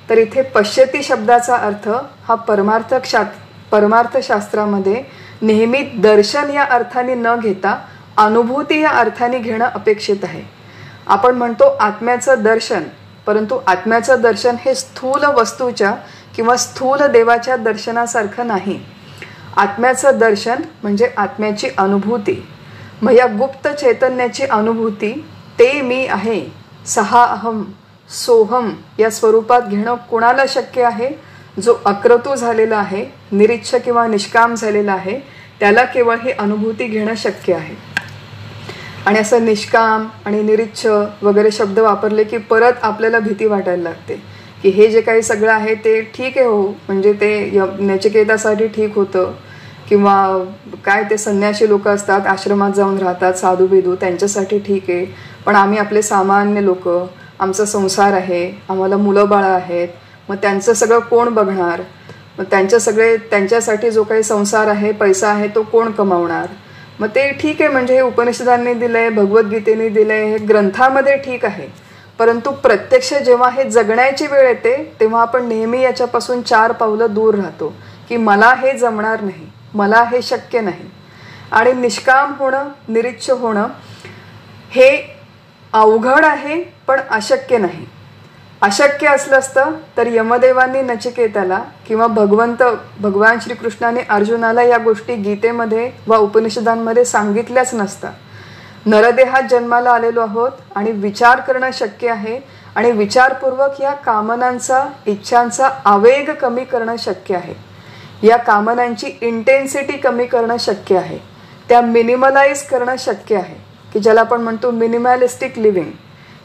तर इथे पश्यती शब्दाचा अर्थ हा परमार्थशास्त्रामध्ये नेहमी दर्शन या अर्थाने न घेता अनुभूती या अर्थाने घेणं अपेक्षित आहे. आपण म्हणतो आत्म्याचं दर्शन, परंतु आत्म्याचं दर्शन हे स्थूल वस्तूच्या किंवा स्थूल देवाच्या दर्शनासारखं नाही. आत्म्याचं दर्शन म्हणजे आत्म्याची अनुभूती. मग या गुप्त चैतन्याची अनुभूती, ते मी आहे, सहा अहम, सोहम या स्वरूपात घेणं कोणाला शक्य आहे? जो अक्रतू झालेला आहे, निरीच्छ किंवा निष्काम झालेला आहे, त्याला केवळ ही अनुभूती घेणं शक्य आहे. आणि असं निष्काम आणि निरीच्छ वगैरे शब्द वापरले की परत आपल्याला भीती वाटायला लागते की हे जे काही सगळं आहे ते ठीक आहे हो, म्हणजे ते नचिकेतासाठी ठीक होतं, किंवा काय ते संन्यासी लोक असतात, आश्रमात जाऊन राहतात, साधू बिधू, त्यांच्यासाठी ठीक आहे. पण आम्ही आपले सामान्य लोक, आमचा संसार आहे, आम्हाला मुलं बाळं आहेत, मग त्यांचं सगळं कोण बघणार? मग त्यांच्यासाठी जो काही संसार आहे, पैसा आहे, तो कोण कमावणार? मग ते ठीक आहे, म्हणजे हे उपनिषदांनी दिलंय, भगवद्गीतेने दिलंय, हे ग्रंथामध्ये ठीक आहे. परंतु प्रत्यक्ष जेव्हा हे जगण्याची वेळ येते तेव्हा आपण नेहमी याच्यापासून 4 पावलं दूर राहतो की मला हे जमणार नाही, मला हे शक्य नाही. आणि निष्काम होणं, निरीच्छ होणं हे अवघड आहे पण अशक्य नाही. अशक्य असलं असतं तर यमदेवांनी नचिकेताला किंवा भगवान श्रीकृष्णाने अर्जुनाला या गोष्टी गीतेमध्ये वा उपनिषदांमध्ये सांगितल्याच नसता. नरदेहात जन्माला आलेलो आहोत आणि विचार करणं शक्य आहे, आणि विचारपूर्वक या कामनांचा, इच्छांचा आवेग कमी करणं शक्य आहे, या कामनांची इंटेन्सिटी कमी करणं शक्य आहे, त्या मिनिमलाइज करणं शक्य आहे, की ज्याला आपण म्हणतो मिनिमॅलिस्टिक लिव्हिंग,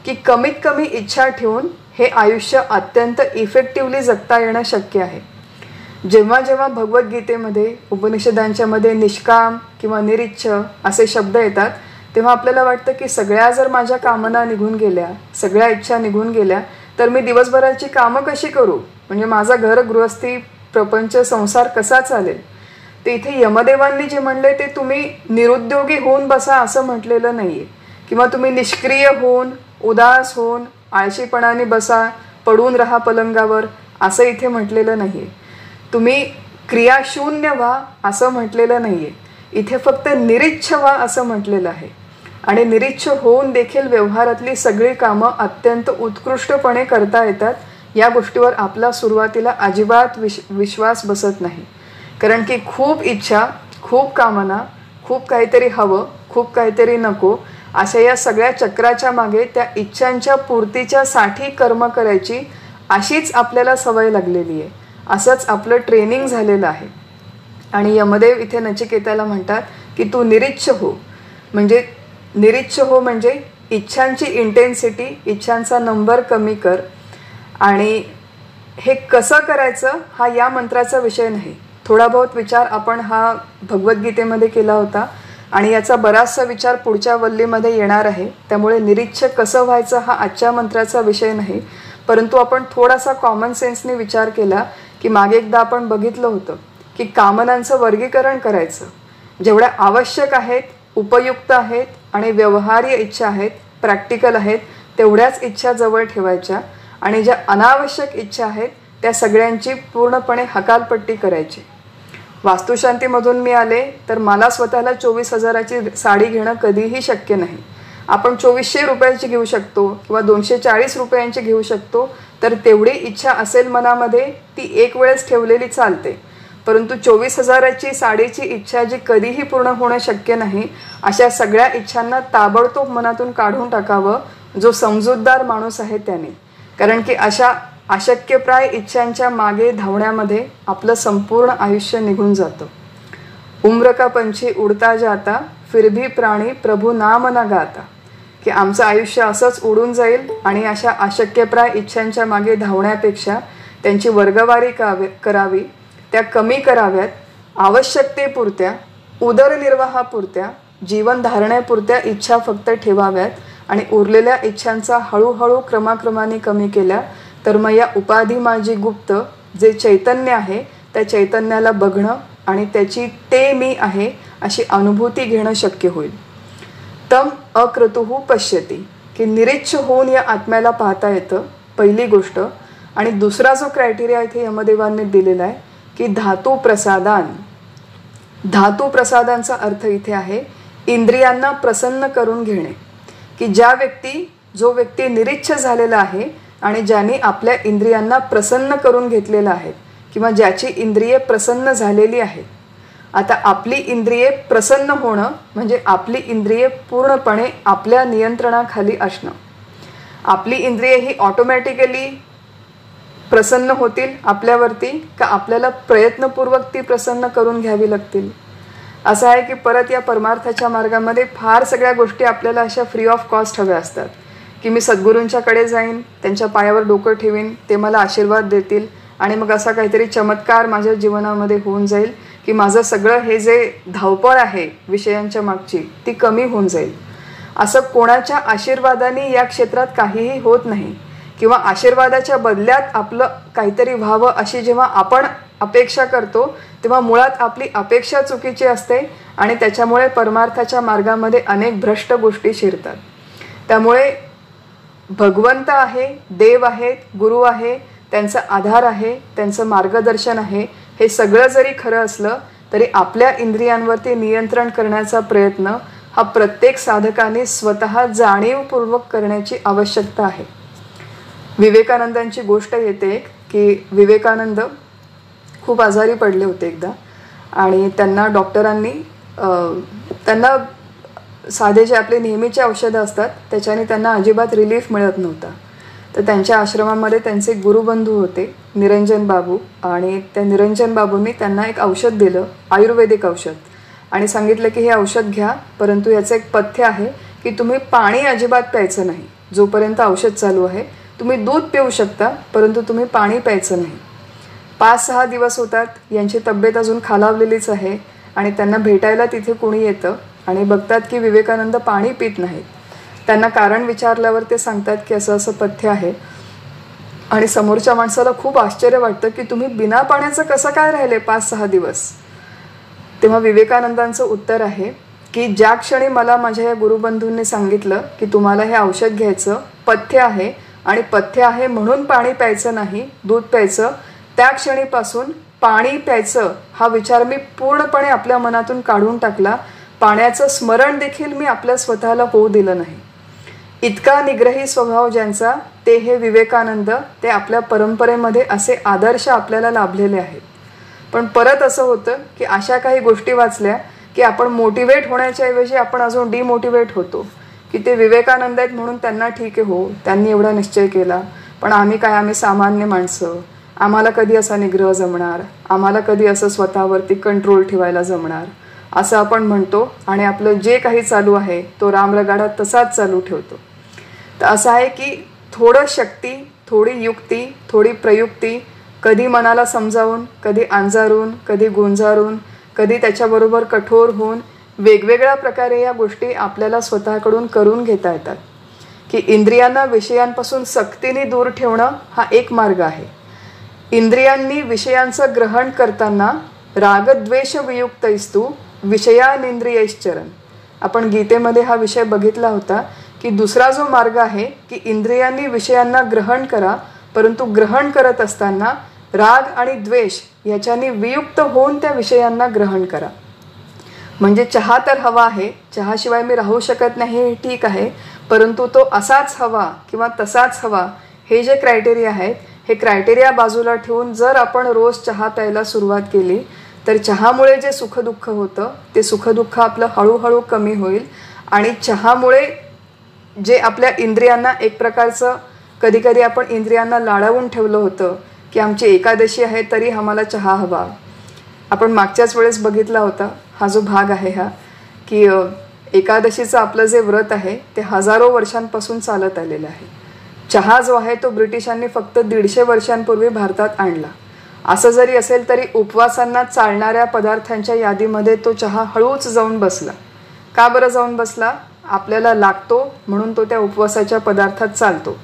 की कमीत कमी इच्छा ठेवून हे आयुष्य अत्यंत इफेक्टिव्हली जगता येणं शक्य आहे. जेव्हा जेव्हा भगवद्गीतेमध्ये, उपनिषदांच्यामध्ये निष्काम किंवा निरीच्छ असे शब्द येतात तेव्हा आपल्याला वाटतं की सगळ्या जर माझ्या कामना निघून गेल्या, सगळ्या इच्छा निघून गेल्या, तर मी दिवसभराची कामं कशी करू? म्हणजे माझा घर, गृहस्थी, प्रपंच, संसार कसा चालेल? ते इथे यमदेवांनी जे म्हणले ते तुम्ही निरुद्योगी होऊन बसा असं म्हटलेलं नाहीये, किंवा तुम्ही निष्क्रिय होऊन, उदास होऊन, आळशीपणाने बसा, पडून राहा पलंगावर, असं इथे म्हटलेलं नाहीये. तुम्ही क्रियाशून्य व्हा असं म्हटलेलं नाहीये. इथे फक्त निरीच्छ व्हा असं म्हटलेलं आहे. आणि निरीच्छ होऊन देखील व्यवहारातली सगळी कामं अत्यंत उत्कृष्टपणे करता येतात. या गोष्टीवर आपला सुरुवातीला अजिबात विश्वास बसत नाही. कारण की खूप इच्छा, खूप कामना, खूप काहीतरी हवं, खूप काहीतरी नको, अशा या सगळ्या चक्राच्या मागे त्या इच्छांच्या पूर्तीच्या साठी कर्म करायची अशीच आपल्याला सवय लागलेली आहे. असंच आपलं ट्रेनिंग झालेलं आहे. आणि यमदेव इथे नचिकेताला म्हणतात की तू निरीच्छ हो. म्हणजे निरीच्छ हो म्हणजे इच्छांची इंटेन्सिटी, इच्छांचा नंबर कमी कर. आणि हे कसं करायचं हा या मंत्राचा विषय नाही. थोडा बहुत विचार आपण हा भगवद्गीतेमध्ये केला होता आणि याचा बराचसा विचार पुढच्या वल्लीमध्ये येणार आहे. त्यामुळे निरीच्छ कसं व्हायचं हा आजच्या मंत्राचा विषय नाही. परंतु आपण थोडासा कॉमन सेन्सने विचार केला की मागे एकदा आपण बघितलं होतं की कामनांचं वर्गीकरण करायचं. जेवढ्या आवश्यक आहेत, उपयुक्त आहेत आणि व्यवहार्य इच्छा आहेत, प्रॅक्टिकल आहेत, तेवढ्याच इच्छा जवळ ठेवायच्या आणि ज्या अनावश्यक इच्छा आहेत त्या सगळ्यांची पूर्णपणे हकालपट्टी करायची. वास्तुशांतीमधून मी आले तर मला स्वतःला 24,000ची साडी घेणं कधीही शक्य नाही. आपण 2,400 रुपयाची घेऊ शकतो किंवा 240 रुपयांची घेऊ शकतो. तर तेवढी इच्छा असेल मनामध्ये ती एक वेळेस ठेवलेली चालते. परंतु 24,000ची साडीची इच्छा जी कधीही पूर्ण होणं शक्य नाही, अशा सगळ्या इच्छांना ताबडतोब मनातून काढून टाकावं जो समजूतदार माणूस आहे त्याने. कारण की अशा अशक्यप्राय इच्छांच्या मागे धावण्यामध्ये आपलं संपूर्ण आयुष्य निघून जातं. उम्र का पंछी उडता जाता फिर भी प्राणी प्रभू नाम न गाता. की आमचं आयुष्य असंच उडून जाईल आणि अशा अशक्यप्राय इच्छांच्या मागे धावण्यापेक्षा त्यांची वर्गवारी करावी, त्या कमी कराव्यात, आवश्यकतेपुरत्या, उदरनिर्वाहापुरत्या, जीवन धारण्यापुरत्या इच्छा फक्त ठेवाव्यात आणि उरलेल्या इच्छांचा हळूहळू क्रमाक्रमाने कमी केल्या तर मग या उपाधी माझी गुप्त जे चैतन्य आहे त्या चैतन्याला बघणं आणि त्याची ते मी आहे अशी अनुभूती घेणं शक्य होईल. तम अक्रतुः पश्यती की निरीच्छ होऊन या आत्म्याला पाहता येतं, पहिली गोष्ट. आणि दुसरा जो क्रायटेरिया इथे यमदेवांनी दिलेला आहे की धातू प्रसादान. धातू प्रसादांचा अर्थ इथे आहे इंद्रियांना प्रसन्न करून घेणे. की जो व्यक्ती निरीच्छ झालेला आहे आणि ज्याने आपल्या इंद्रियांना प्रसन्न करून घेतलेलं आहे किंवा ज्याची इंद्रिये प्रसन्न झालेली आहेत. आता आपली इंद्रिये प्रसन्न होणं म्हणजे आपली इंद्रिये पूर्णपणे आपल्या नियंत्रणाखाली असणं. आपली इंद्रिये ही ऑटोमॅटिकली प्रसन्न होतील आपल्यावरती का आपल्याला प्रयत्नपूर्वक ती प्रसन्न करून घ्यावी लागतील. असं आहे की परत या परमार्थाच्या मार्गामध्ये फार सगळ्या गोष्टी आपल्याला अशा फ्री ऑफ कॉस्ट हव्या असतात की मी सद्गुरूंच्याकडे जाईन, त्यांच्या पायावर डोकं ठेवीन, ते मला आशीर्वाद देतील आणि मग असा काहीतरी चमत्कार माझ्या जीवनामध्ये होऊन जाईल की माझं सगळं हे जे धावपळ आहे विषयांच्या मागची ती कमी होऊन जाईल. असं कोणाच्या आशीर्वादाने या क्षेत्रात काहीही होत नाही किंवा आशीर्वादाच्या बदल्यात आपलं काहीतरी व्हावं अशी जेव्हा आपण अपेक्षा करतो तेव्हा मुळात आपली अपेक्षा चुकीची असते आणि त्याच्यामुळे परमार्थाच्या मार्गामध्ये अनेक भ्रष्ट गोष्टी शिरतात. त्यामुळे भगवंत आहे, देव आहेत, गुरु आहे, त्यांचा आधार आहे, त्यांचं मार्गदर्शन आहे, हे सगळं जरी खरं असलं तरी आपल्या इंद्रियांवरती नियंत्रण करण्याचा प्रयत्न हा प्रत्येक साधकाने स्वतः जाणीवपूर्वक करण्याची आवश्यकता आहे. विवेकानंदांची गोष्ट येते की विवेकानंद खूप आजारी पडले होते एकदा आणि त्यांना डॉक्टरांनी त्यांना साधे जे आपले नेहमीचे औषधं असतात त्याच्याने त्यांना अजिबात रिलीफ मिळत नव्हता. तर त्यांच्या आश्रमामध्ये त्यांचे गुरुबंधू होते निरंजन बाबू आणि त्या निरंजन बाबूंनी त्यांना एक औषध दिलं, आयुर्वेदिक औषध, आणि सांगितलं की हे औषध घ्या, परंतु याचं एक पथ्य आहे की तुम्ही पाणी अजिबात प्यायचं नाही जोपर्यंत औषध चालू आहे. तुम्ही दूध पिऊ शकता परंतु तुम्ही पाणी प्यायचं नाही. 5-6 दिवस होतात, यांची तब्येत अजून खालावलेलीच आहे आणि त्यांना भेटायला तिथे कोणी येतं आणि बघतात की विवेकानंद पाणी पित नाहीत. त्यांना कारण विचारल्यावर ते सांगतात की असं असं पथ्य आहे आणि समोरच्या माणसाला खूप आश्चर्य वाटतं की तुम्ही बिना पाण्याचं कसं काय राहिले 5-6 दिवस. तेव्हा विवेकानंदांचं उत्तर आहे की ज्या क्षणी मला माझ्या या गुरुबंधूंनी सांगितलं की तुम्हाला हे औषध घ्यायचं, पथ्य आहे आणि पथ्य आहे म्हणून पाणी प्यायचं नाही, दूध प्यायचं, त्या क्षणीपासून पाणी प्यायचं हा विचार मी पूर्णपणे आपल्या मनातून काढून टाकला. पाण्याचं स्मरण देखील मी आपल्या स्वतःला होऊ दिलं नाही. इतका निग्रही स्वभाव ज्यांचा ते हे विवेकानंद, ते आपल्या परंपरेमध्ये असे आदर्श आपल्याला लाभलेले आहेत. पण परत असं होतं की अशा काही गोष्टी वाचल्या की आपण मोटिवेट होण्याच्या ऐवजी आपण अजून डिमोटिवेट होतो की ते विवेकानंद आहेत म्हणून त्यांना ठीक आहे, हो त्यांनी एवढा निश्चय केला, पण आम्ही सामान्य माणसं, आम्हाला कधी असा निग्रह जमणार, आम्हाला कधी असं स्वतःवरती कंट्रोल ठेवायला जमणार, असं आपण म्हणतो आणि आपलं जे काही चालू आहे तो रामरगाडा तसाच चालू ठेवतो. तर असं आहे की थोडं शक्ती, थोडी युक्ती, थोडी प्रयुक्ती, कधी मनाला समजावून, कधी अंजारून, कधी गुंजारून, कधी त्याच्याबरोबर कठोर होऊन वेगवेगळ्या प्रकारे या गोष्टी आपल्याला स्वतःकडून करून घेता येतात. की इंद्रियांना विषयांपासून सक्तीने दूर ठेवणं हा एक मार्ग आहे. इंद्रियांनी विषयांचं ग्रहण करताना रागद्वेष वियुक्तैस्तु विषयानिंद्रियैश्चरण. आपण गीतेमध्ये हा विषय बघितला होता की दुसरा जो मार्ग आहे की इंद्रियांनी विषयांना ग्रहण करा, परंतु ग्रहण करत असताना राग आणि द्वेष याच्यानी वियुक्त होऊन त्या विषयांना ग्रहण करा. म्हणजे चहा तर हवा आहे, चहाशिवाय मी राहू शकत नाही ठीक आहे, परंतु तो असाच हवा किंवा तसाच हवा हे जे क्रायटेरिया आहेत हे क्रायटेरिया बाजूला ठेवून जर आपण रोज चहा प्यायला सुरुवात केली तर चहामुळे जे सुखदुःख होतं ते सुखदुःख आपलं हळूहळू कमी होईल. आणि चहामुळे जे आपल्या इंद्रियांना एक प्रकारचं कधी कधी आपण इंद्रियांना लाडावून ठेवलं होतं की आमची एकादशी आहे तरी आम्हाला चहा हवा. आपण मागच्याच वेळेस बघितला होता हा जो भाग आहे हा की एकादशीचं आपलं जे व्रत आहे ते हजारो वर्षांपासून चालत आलेलं आहे. चहा जो आहे तो ब्रिटिशांनी फक्त 150 वर्षांपूर्वी भारतात आणला. असं जरी असेल तरी उपवासांना चालणाऱ्या पदार्थांच्या यादीमध्ये तो चहा हळूच जाऊन बसला. का बरं जाऊन बसला? आपल्याला लागतो म्हणून तो त्या उपवासाच्या पदार्थात चालतो.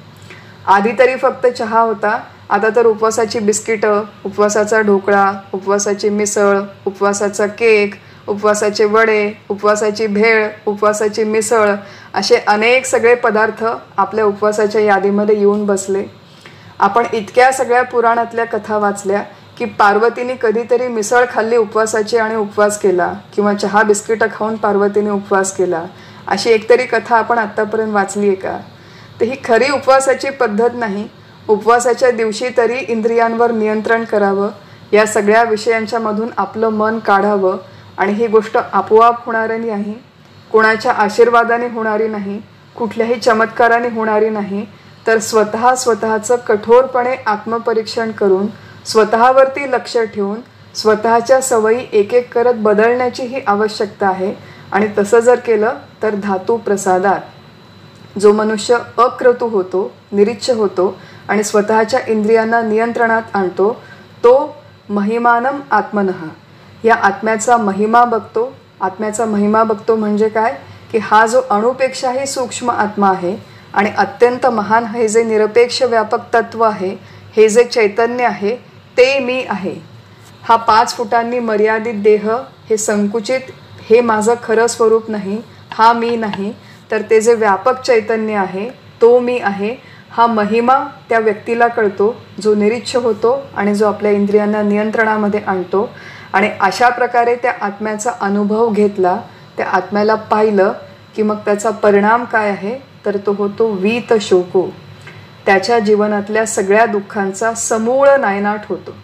आधी तरी फक्त चहा होता, आता तर उपवासाची बिस्किटं, उपवासाचा ढोकळा, उपवासाची मिसळ, उपवासाचा केक, उपवासाचे वडे, उपवासाची भेळ, उपवासाची मिसळ असे अनेक सगळे पदार्थ आपल्या उपवासाच्या यादीमध्ये येऊन बसले. आपण इतक्या सगळ्या पुराणातल्या कथा वाचल्या की पार्वतीने कधीतरी मिसळ खाल्ली उपवासाची आणि उपवास केला, किंवा चहा बिस्किटं खाऊन पार्वतीने उपवास केला, अशी एकतरी कथा आपण आत्तापर्यंत वाचली आहे का? तर ही खरी उपवासाची पद्धत नाही. उपवासाच्या दिवशी तरी इंद्रियांवर नियंत्रण करावं, या सगळ्या विषयांच्या मधून आपलं मन काढावं. आणि ही गोष्ट आपोआप होणारी नाही, कोणाच्या आशीर्वादाने होणारी नाही, कुठल्याही चमत्काराने होणारी नाही, तर स्वतःचं कठोरपणे आत्मपरीक्षण करून स्वतःवरती लक्ष ठेवून स्वतःच्या सवयी एक एक करत बदलण्याची ही आवश्यकता आहे. आणि तसं जर केलं तर धातू प्रसादात जो मनुष्य अक्रतू होतो, निरीच्छ होतो आणि स्वतःच्या इंद्रियांना नियंत्रणात आणतो, तो महिमानम आत्मनः, या आत्म्याचा महिमा बघतो. आत्म्याचा महिमा बघतो म्हणजे काय की हा जो अणुपेक्षाही सूक्ष्म आत्मा आहे आणि अत्यंत महान हे जे निरपेक्ष व्यापक तत्व आहे, हे जे चैतन्य आहे ते मी आहे. हा 5 फुटांनी मर्यादित देह, हे संकुचित, हे माझं खरं स्वरूप नाही, हा मी नाही, तर ते जे व्यापक चैतन्य आहे तो मी आहे. हा महिमा त्या व्यक्तीला कळतो जो निरीच्छ होतो आणि जो आपल्या इंद्रियांना नियंत्रणामध्ये आणतो. आणि अशा प्रकारे त्या आत्म्याचा अनुभव घेतला, त्या आत्म्याला पाहिलं की मग त्याचा परिणाम काय आहे तर तो होतो वीत शोको. त्याच्या जीवनातल्या सगळ्या दुःखांचा समूळ नायनाट होतो.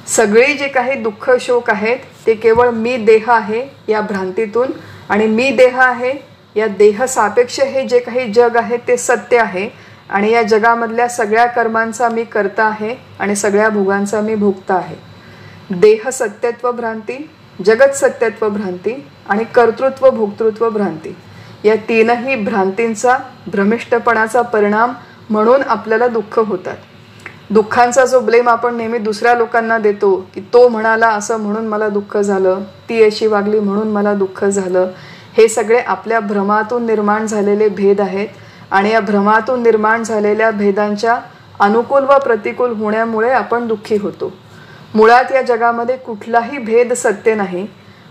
सगळी जे काही दुःख शोक आहेत ते केवळ मी देह आहे या भ्रांतीतून, आणि मी देह आहे या देह सापेक्ष हे जे काही जग आहे ते सत्य आहे, आणि या जगामधल्या सगळ्या कर्मांचा मी करता आहे आणि सगळ्या भोगांचा मी भोगता आहे. देह सत्यत्व भ्रांती, जगत सत्यत्व भ्रांती आणि कर्तृत्व भोक्तृत्व भ्रांती, या तीनही भ्रांतींचा भ्रमिष्टपणाचा परिणाम म्हणून आपल्याला दुःख होतात. दुःखांचा जो ब्लेम आपण नेहमी दुसऱ्या लोकांना देतो की तो म्हणाला असं म्हणून मला दुःख झालं, ती अशी वागली म्हणून मला दुःख झालं, हे सगळे आपल्या भ्रमातून निर्माण झालेले भेद आहेत. आणि या भ्रमातून निर्माण झालेल्या भेदांच्या अनुकूल व प्रतिकूल होण्यामुळे आपण दुःखी होतो. मुळात या जगामध्ये कुठलाही भेद सत्य नाही.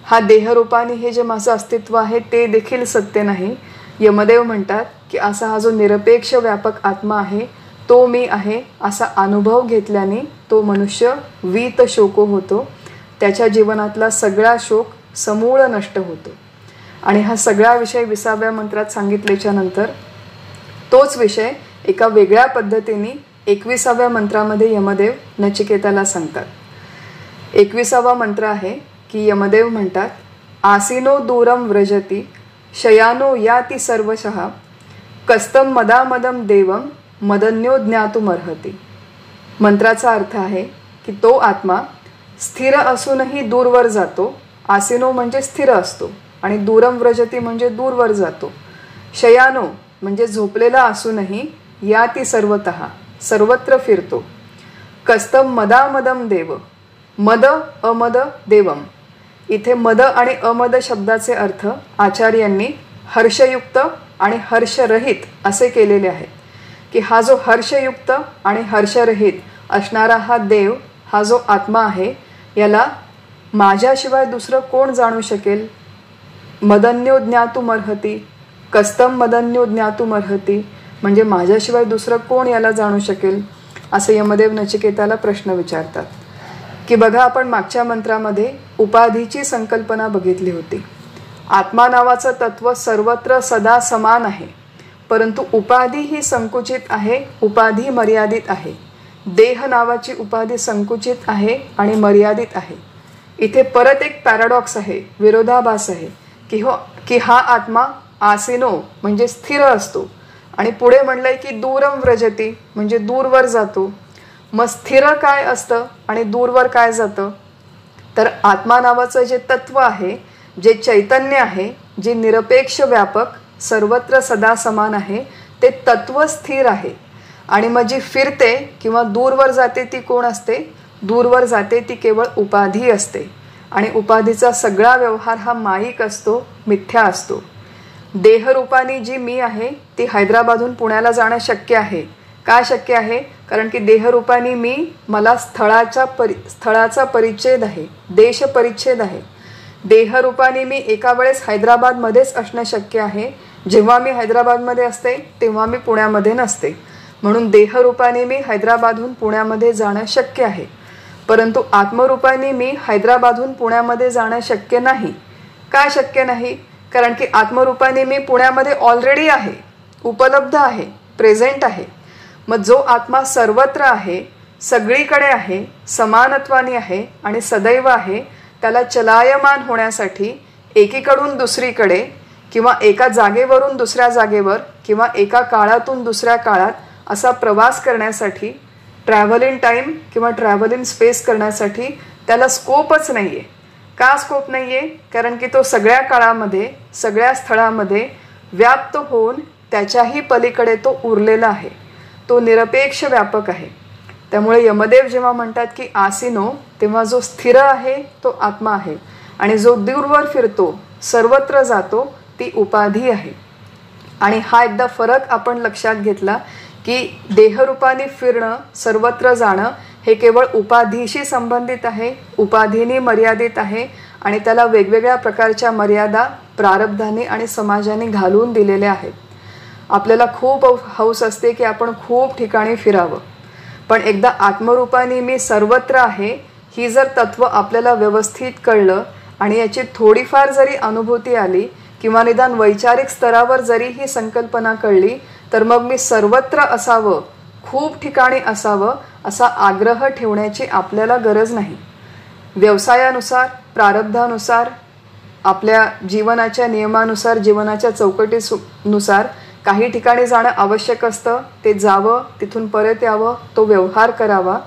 हा देहरूपाने हे जे माझं अस्तित्व आहे ते देखील सत्य नाही. यमदेव म्हणतात की असा हा जो निरपेक्ष व्यापक आत्मा आहे तो मी आहे असा अनुभव घेतल्याने तो मनुष्य वीत शोको होतो. त्याच्या जीवनातला सगळा शोक समूळ नष्ट होतो. आणि हा सगळा विषय 20व्या मंत्रात सांगितल्याच्या नंतर तोच विषय एका वेगळ्या पद्धतीने 21व्या मंत्रामध्ये यमदेव नचिकेताला सांगतात. 21वा मंत्र आहे की यमदेव म्हणतात, आसीनो दूरम व्रजती शयानो याती सर्वशः कस्तम मदामदम देवम मदन्यो ज्ञातुमर्हति. मंत्राचा अर्थ आहे की तो आत्मा स्थिर असूनही दूरवर जातो. आसीनो म्हणजे स्थिर असतो आणि दूरम व्रजती म्हणजे दूरवर जातो. शयानो म्हणजे झोपलेला असूनही याती सर्वतः सर्वत्र फिरतो. कस्तम मदामदम देव, मद अमद देवम. इथे मद आणि अमद शब्दाचे अर्थ आचार्यांनी हर्षयुक्त आणि हर्षरहित असे केलेले आहे की हा जो हर्षयुक्त आणि हर्षरहित असणारा हा देव, हा जो आत्मा आहे, याला माझ्याशिवाय दुसरं कोण जाणू शकेल? मदन्यो ज्ञातुमर्हति, कस्तम मदन्यो ज्ञातुमर्हति, म्हणजे माझ्याशिवाय दुसरं कोण याला जाणू शकेल? असे यमदेव नचिकेताला प्रश्न विचारतात. की बघा, आपण मागच्या मंत्रामध्ये उपाधीची संकल्पना बघितली होती. आत्मा नावाचं तत्व सर्वत्र सदा समान आहे, परंतु उपाधी ही संकुचित आहे, उपाधी मर्यादित आहे. देह नावाची उपाधी संकुचित आहे आणि मर्यादित आहे. इथे परत एक पॅराडॉक्स आहे, विरोधाभास आहे की हा आत्मा आसीनो म्हणजे स्थिर असतो, आणि पुढे म्हणलंय की दूरम व्रजती म्हणजे दूरवर जातो. मग स्थिर काय असतं आणि दूरवर काय जातं? तर आत्मा नावाचं जे तत्व आहे, जे चैतन्य आहे, जे निरपेक्ष व्यापक सर्वत्र सदा समान आहे, ते तत्व स्थिर आहे. आणि मग जी फिरते किंवा दूरवर जाते ती कोण असते? दूरवर जाते ती केवळ उपाधी असते. आणि उपाधीचा सगळा व्यवहार हा माईक असतो, मिथ्या असतो. देहरूपानी जी मी आहे ती हैदराबादहून पुण्याला जाणं शक्य आहे. का शक्य आहे? कारण की देहरूपानी मी, मला स्थळाचा परिच्छेद आहे, देश परिच्छेद आहे. देहरूपानी मी एका वेळेस हैदराबादमध्येच असणं शक्य आहे. जेव्हा मी हैदराबादमध्ये असते तेव्हा मी पुण्यामध्ये नसते. म्हणून देहरूपानी मी हैदराबादहून पुण्यामध्ये जाणं शक्य आहे. परंतु आत्मरूपाने मी हैदराबादहून पुण्यामध्ये जाणं शक्य नाही. का शक्य नाही? कारण की आत्मरूपाने मी पुण्यामध्ये ऑलरेडी आहे, उपलब्ध आहे, प्रेझेंट आहे. मग जो आत्मा सर्वत्र आहे, सगळीकडे आहे, समानत्वाने आहे आणि सदैव आहे, त्याला चलायमान होण्यासाठी एकीकडून दुसरीकडे किंवा एका जागेवरून दुसऱ्या जागेवर किंवा एका काळातून दुसऱ्या काळात असा प्रवास करण्यासाठी, ट्रॅव्हल इन टाईम किंवा ट्रॅव्हल इन स्पेस करण्यासाठी त्याला स्कोपच नाही आहे. का स्कोप नाही आहे? कारण की तो सगळ्या काळामध्ये, सगळ्या स्थळामध्ये व्याप्त होऊन त्याच्याही पलीकडे तो उरलेला आहे. तो निरपेक्ष व्यापक आहे. त्यामुळे यमदेव जेव्हा म्हणतात की आसीनो, तेव्हा जो स्थिर आहे तो आत्मा आहे, आणि जो दूरवर फिरतो, सर्वत्र जातो, ती उपाधी आहे. आणि हा एकदा फरक आपण लक्षात घेतला की देहरूपाने फिरणं, सर्वत्र जाणं हे केवळ उपाधीशी संबंधित आहे, उपाधीने मर्यादित आहे, आणि त्याला वेगवेगळ्या प्रकारच्या मर्यादा प्रारब्धाने आणि समाजाने घालून दिलेल्या आहेत. आपल्याला खूप हौस असते की आपण खूप ठिकाणी फिरावं, पण एकदा आत्मरूपाने मी सर्वत्र आहे ही जर तत्व आपल्याला व्यवस्थित कळलं आणि याची थोडीफार जरी अनुभूती आली किंवा निदान वैचारिक स्तरावर जरी ही संकल्पना कळली, तर मग मी सर्वत्र असावं, खूप ठिकाणी असावं असा आग्रह ठेवण्याची आपल्याला गरज नाही. व्यवसायानुसार, प्रारब्धानुसार, आपल्या जीवनाच्या नियमानुसार, जीवनाच्या चौकटीनुसार काही ठिकाणी जाणं आवश्यक असतं. ते जावं, तिथून परत यावं, तो व्यवहार करावा.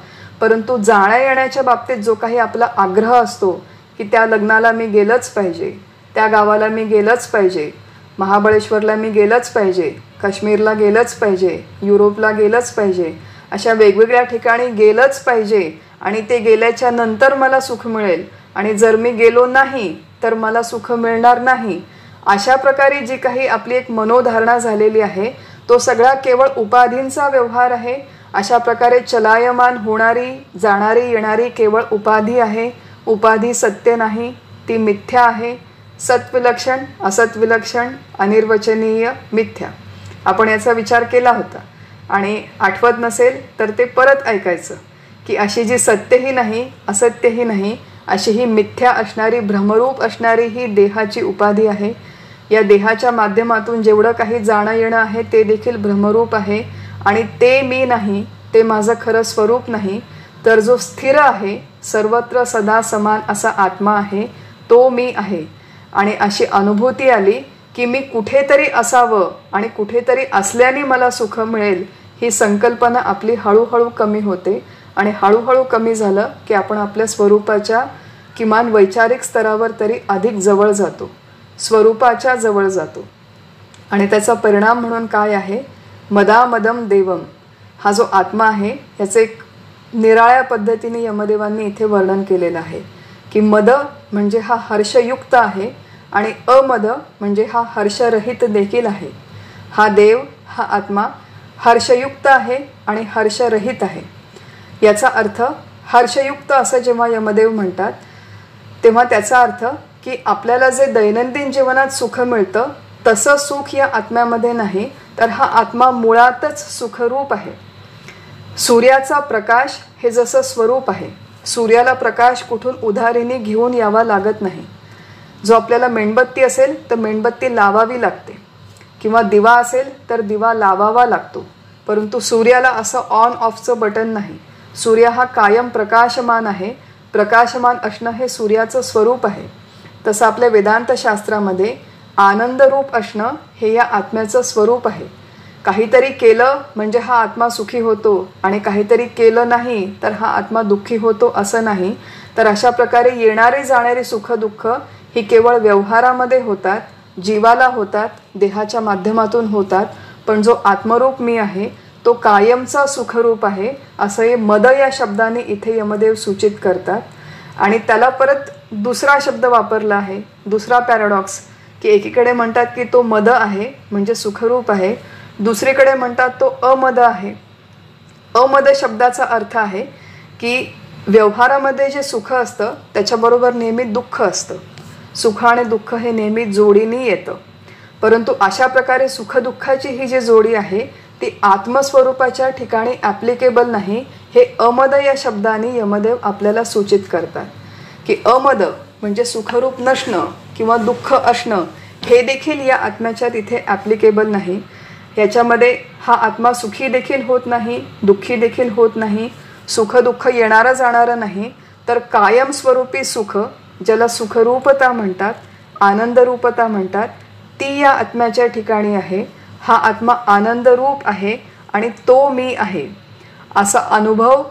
परंतु जाण्या येण्याच्या बाबतीत जो काही आपला आग्रह असतो की त्या लग्नाला मी गेलंच पाहिजे, त्या गावाला मी गेलंच पाहिजे, महाबळेश्वरला मी गेलंच पाहिजे, काश्मीरला गेलंच पाहिजे, युरोपला गेलंच पाहिजे, अशा वेगवेगळ्या ठिकाणी गेलंच पाहिजे, आणि ते गेल्याच्या नंतर मला सुख मिळेल, आणि जर मी गेलो नाही तर मला सुख मिळणार नाही, अशा प्रकारे जी काही आपली एक मनोधारणा झालेली आहे तो सगळा केवळ उपाधींचा व्यवहार आहे. अशा प्रकारे चलायमान होणारी, जाणारी, येणारी केवळ उपाधी आहे. उपाधी सत्य नाही, ती मिथ्या आहे. सत्विलक्षण, असत्विलक्षण, अनिर्वचनीय, मिथ्या. आपण याचा विचार केला होता, आणि आठवत नसेल तर ते परत ऐकायचं की अशी जी सत्यही नाही, असत्यही नाही, अशी ही मिथ्या असणारी, भ्रमरूप असणारी ही देहाची उपाधी आहे. या देहाच्या माध्यमातून जेवढं काही जाणं येणं आहे ते देखील भ्रमरूप आहे, आणि ते मी नाही, ते माझं खरं स्वरूप नाही. तर जो स्थिर आहे, सर्वत्र सदा समान असा आत्मा आहे, तो मी आहे. आणि अशी अनुभूती आली की मी कुठेतरी असावं आणि कुठेतरी असल्याने मला सुख मिळेल, ही संकल्पना आपली हळूहळू कमी होते. आणि हळूहळू कमी झालं की आपण आपल्या स्वरूपाच्या किमान वैचारिक स्तरावर तरी अधिक जवळ जातो, स्वरूपाच्या जवळ जातो. आणि त्याचा परिणाम म्हणून काय आहे? मदामदम देवम, हा जो आत्मा आहे याचं एक निराळ्या पद्धतीने यमदेवांनी इथे वर्णन केलेलं आहे की मद म्हणजे हा हर्षयुक्त आहे, आणि अमद म्हणजे हा हर्षरहित देखील आहे. हा देव, हा आत्मा हर्षयुक्त आहे आणि हर्षरहित आहे. याचा अर्थ हर्षयुक्त असं जेव्हा यमदेव म्हणतात तेव्हा त्याचा अर्थ की आपल्याला जे दैनंदिन जीवनात सुख मिळतं तसं सुख या आत्म्यामध्ये नाही, तर हा आत्मा मुळातच सुखरूप आहे. सूर्याचा प्रकाश हे जसं स्वरूप आहे, सूर्याला प्रकाश कुठून उधारीने घेऊन यावा लागत नाही. जो आपल्याला मेणबत्ती असेल तर मेणबत्ती लावावी लागते किंवा दिवा असेल तर दिवा लावावा लागतो, परंतु सूर्याला असं ऑन ऑफचं बटन नाही. सूर्य हा कायम प्रकाशमान आहे. प्रकाशमान असणं हे सूर्याचं स्वरूप आहे. तसं आपल्या वेदांत शास्त्रामध्ये आनंदरूप असणं हे या आत्म्याचं स्वरूप आहे. काहीतरी केलं म्हणजे हा आत्मा सुखी होतो आणि काहीतरी केलं नाही तर हा आत्मा दुःखी होतो असं नाही. तर अशा प्रकारे येणारी जाणारी सुख दुःख ही केवळ व्यवहारामध्ये होतात, जीवाला होतात, देहाच्या माध्यमातून होतात. पण जो आत्मरूप मी आहे तो कायमचा सुखरूप आहे असं हे मद या शब्दाने इथे यमदेव सूचित करतात. आणि त्याला परत दुसरा शब्द वापरला आहे, दुसरा पॅराडॉक्स, की एकीकडे म्हणतात की तो मद आहे म्हणजे सुखरूप आहे, दुसरीकडे म्हणतात तो अमद आहे. अमद शब्दाचा अर्थ आहे की व्यवहारामध्ये जे सुख असतं त्याच्याबरोबर नेहमी दुःख असतं. सुख आणि दुःख हे नेहमी जोडीने येतं, परंतु अशा प्रकारे सुखदुःखाची ही जी जोडी आहे ती आत्मस्वरूपाच्या ठिकाणी ॲप्लिकेबल नाही. हे अमद या शब्दाने यमदेव आपल्याला सूचित करतात की अमद म्हणजे सुखरूप नसणं किंवा दुःख असणं हे देखील या आत्म्याच्या तिथे ॲप्लिकेबल नाही. याच्यामध्ये हा आत्मा सुखी देखील होत नाही, दुःखी देखील होत नाही, सुख दुःख येणारं जाणारं नाही, तर कायमस्वरूपी सुख ज्याला सुखरूपता म्हणतात, आनंदरूपता म्हणतात, ती या आत्म्याच्या ठिकाणी आहे. हा आत्मा आनंदरूप आहे आणि तो मी आहे असा अनुभव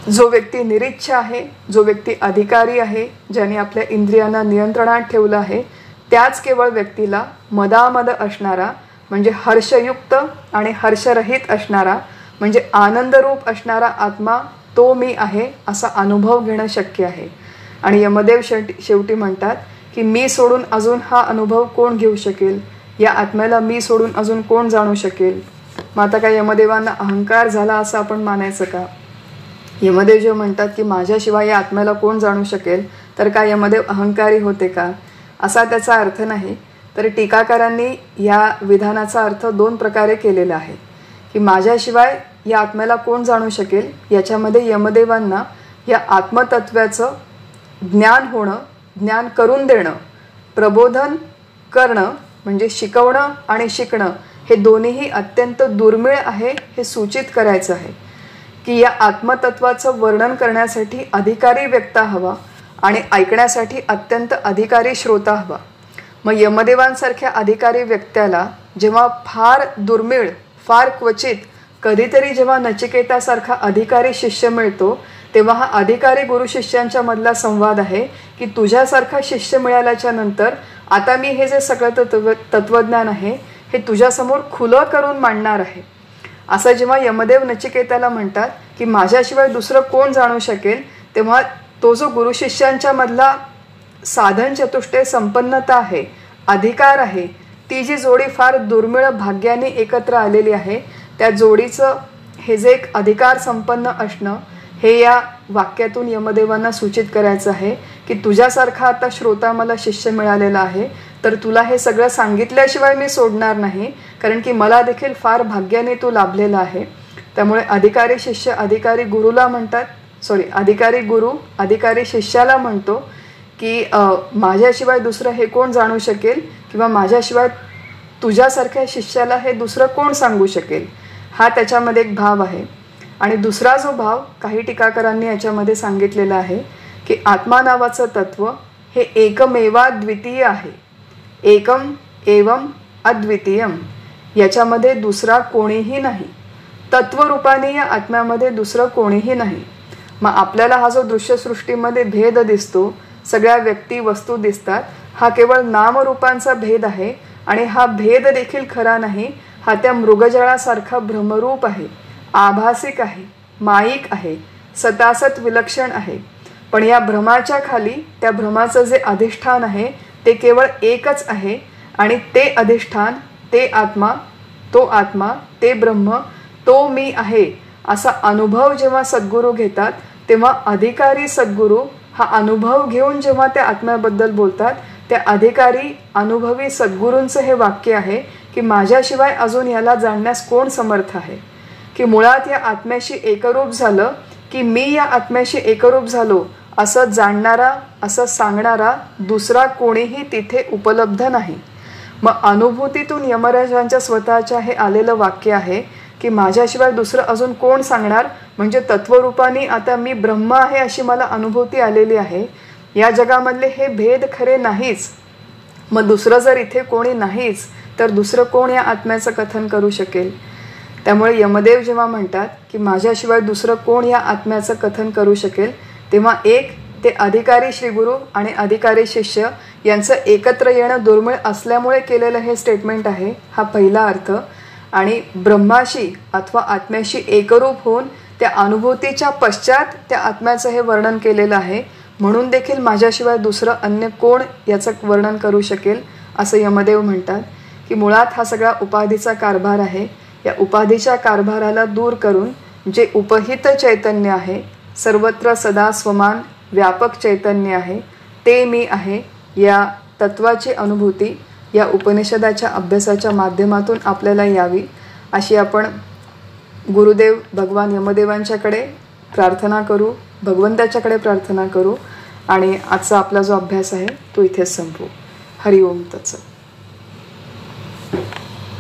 जो व्यक्ती निरीच्छ आहे, जो व्यक्ती अधिकारी आहे, ज्याने आपल्या इंद्रियांना नियंत्रणात ठेवलं आहे, त्याच केवळ व्यक्तीला मदामद असणारा म्हणजे हर्षयुक्त आणि हर्षरहित असणारा म्हणजे आनंदरूप असणारा आत्मा तो मी आहे असा अनुभव घेणं शक्य आहे. आणि यमदेव शेवटी म्हणतात की मी सोडून अजून हा अनुभव कोण घेऊ शकेल, या आत्म्याला मी सोडून अजून कोण जाणू शकेल. मग आता काय यमदेवांना अहंकार झाला असं आपण मानायचं का? यमदेव जे म्हणतात की माझ्याशिवाय या आत्म्याला कोण जाणू शकेल, तर काय यमदेव अहंकारी होते का? असा त्याचा अर्थ नाही. तर टीकाकारांनी या विधानाचा अर्थ दोन प्रकारे केलेला आहे की माझ्याशिवाय या आत्म्याला कोण जाणू शकेल, याच्यामध्ये यमदेवांना या आत्मतत्वाचं ज्ञान होणं, ज्ञान करून देणं, प्रबोधन करणं म्हणजे शिकवणं आणि शिकणं हे दोन्हीही अत्यंत दुर्मिळ आहे हे सूचित करायचं आहे. की या आत्मतत्वाचं वर्णन करण्यासाठी अधिकारी व्यक्ता हवा आणि ऐकण्यासाठी अत्यंत अधिकारी श्रोता हवा. मग यमदेवांसारख्या अधिकारी व्यक्त्याला जेव्हा फार दुर्मिळ, फार क्वचित कधीतरी जेव्हा नचिकेतासारखा अधिकारी शिष्य मिळतो तेव्हा हा अधिकारी गुरु शिष्यांच्या मधला संवाद आहे की तुझ्यासारखा शिष्य मिळाल्याच्या नंतर आता मी हे जे सगळं तत्वज्ञान आहे हे तुझ्यासमोर खुलं करून मांडणार आहे. असं जेव्हा यमदेव नचिकेताला म्हणतात की माझ्याशिवाय दुसरं कोण जाणू शकेल, तेव्हा तो जो गुरु शिष्यांच्या मधला साधन चतुष्टय संपन्नता आहे, अधिकार आहे, ती जी जोडी फार दुर्मिळ भाग्याने एकत्र आलेली आहे, त्या जोडीचं हे जे एक अधिकार संपन्न असणं हे या वाक्यातून यमदेवांना सूचित करायचं आहे की तुझ्यासारखा आता श्रोता मला शिष्य मिळालेला आहे, तर तुला हे सगळं सांगितल्याशिवाय मी सोडणार नाही, कारण की मला देखील फार भाग्याने तू लाभलेला आहे. त्यामुळे अधिकारी शिष्य अधिकारी गुरुला म्हणतात, अधिकारी गुरु अधिकारी शिष्याला म्हणतो की माझ्याशिवाय दुसरं हे कोण जाणू शकेल किंवा माझ्याशिवाय तुझ्यासारख्या शिष्याला हे दुसरं कोण सांगू शकेल, हा त्याच्यामध्ये एक भाव आहे. आणि दुसरा जो भाव काही टीकाकारांनी याच्यामध्ये सांगितलेला आहे की आत्मा नावाचं तत्व हे एकमेवा द्वितीय आहे. एकम एवम अद्वितीयम, याच्यामध्ये दुसरा कोणीही नाही. तत्वरूपाने या आत्म्यामध्ये दुसरं कोणीही नाही. मग आपल्याला हा जो दृश्यसृष्टीमध्ये भेद दिसतो, सगळ्या व्यक्ती वस्तू दिसतात, हा केवळ नामरूपांचा भेद आहे आणि हा भेद देखील खरा नाही. हा त्या मृगजळासारखा भ्रमरूप आहे, आभासिक आहे, माईक आहे, सतासत विलक्षण आहे. पण या भ्रमाच्या खाली त्या भ्रमाचं जे अधिष्ठान आहे ते केवळ एकच आहे आणि ते अधिष्ठान ते आत्मा, तो आत्मा, ते ब्रह्म, तो मी आहे असा अनुभव जेव्हा सद्गुरू घेतात तेव्हा अधिकारी सद्गुरू हा अनुभव घेऊन जेव्हा त्या आत्म्याबद्दल बोलतात, त्या अधिकारी अनुभवी सद्गुरूंचं हे वाक्य आहे की माझ्याशिवाय अजून याला जाणण्यास कोण समर्थ आहे. की मुळात या आत्म्याशी एकरूप झालं की मी या आत्म्याशी एकरूप झालो असं जाणणारा, असं सांगणारा दुसरा कोणीही तिथे उपलब्ध नाही. मग अनुभूतीतून यमराजांच्या स्वतःच्या हे आलेलं वाक्य आहे की माझ्याशिवाय दुसरं अजून कोण सांगणार. म्हणजे तत्वरूपाने आता मी ब्रह्म आहे अशी मला अनुभूती आलेली आहे. या जगामधले हे भेद खरे नाहीच. मग दुसरं जर इथे कोणी नाहीच तर दुसरं कोण या आत्म्याचं कथन करू शकेल. त्यामुळे यमदेव जेव्हा म्हणतात की माझ्याशिवाय दुसरं कोण या आत्म्याचं कथन करू शकेल, तेव्हा एक ते अधिकारी श्रीगुरू आणि अधिकारी शिष्य यांचं एकत्र येणं दुर्मिळ असल्यामुळे केलेलं हे स्टेटमेंट आहे, हा पहिला अर्थ. आणि ब्रह्माशी अथवा आत्म्याशी एकरूप होऊन त्या अनुभूतीच्या पश्चात त्या आत्म्याचं हे वर्णन केलेलं आहे. म्हणून देखील माझ्याशिवाय दुसरं अन्य कोण याचं वर्णन करू शकेल असं यमदेव म्हणतात. की मुळात हा सगळा उपाधीचा कारभार आहे. या उपाधीच्या कारभाराला दूर करून जे उपहित चैतन्य आहे, सर्वत्र सदा स्वमान व्यापक चैतन्य आहे, ते मी आहे, या तत्वाची अनुभूती या उपनिषदाच्या अभ्यासाच्या माध्यमातून आपल्याला यावी अशी आपण गुरुदेव भगवान यमदेवांच्याकडे प्रार्थना करू, भगवंताच्याकडे प्रार्थना करू आणि आजचा आपला जो अभ्यास आहे तो इथेच संपवू. हरिओम तत्सत.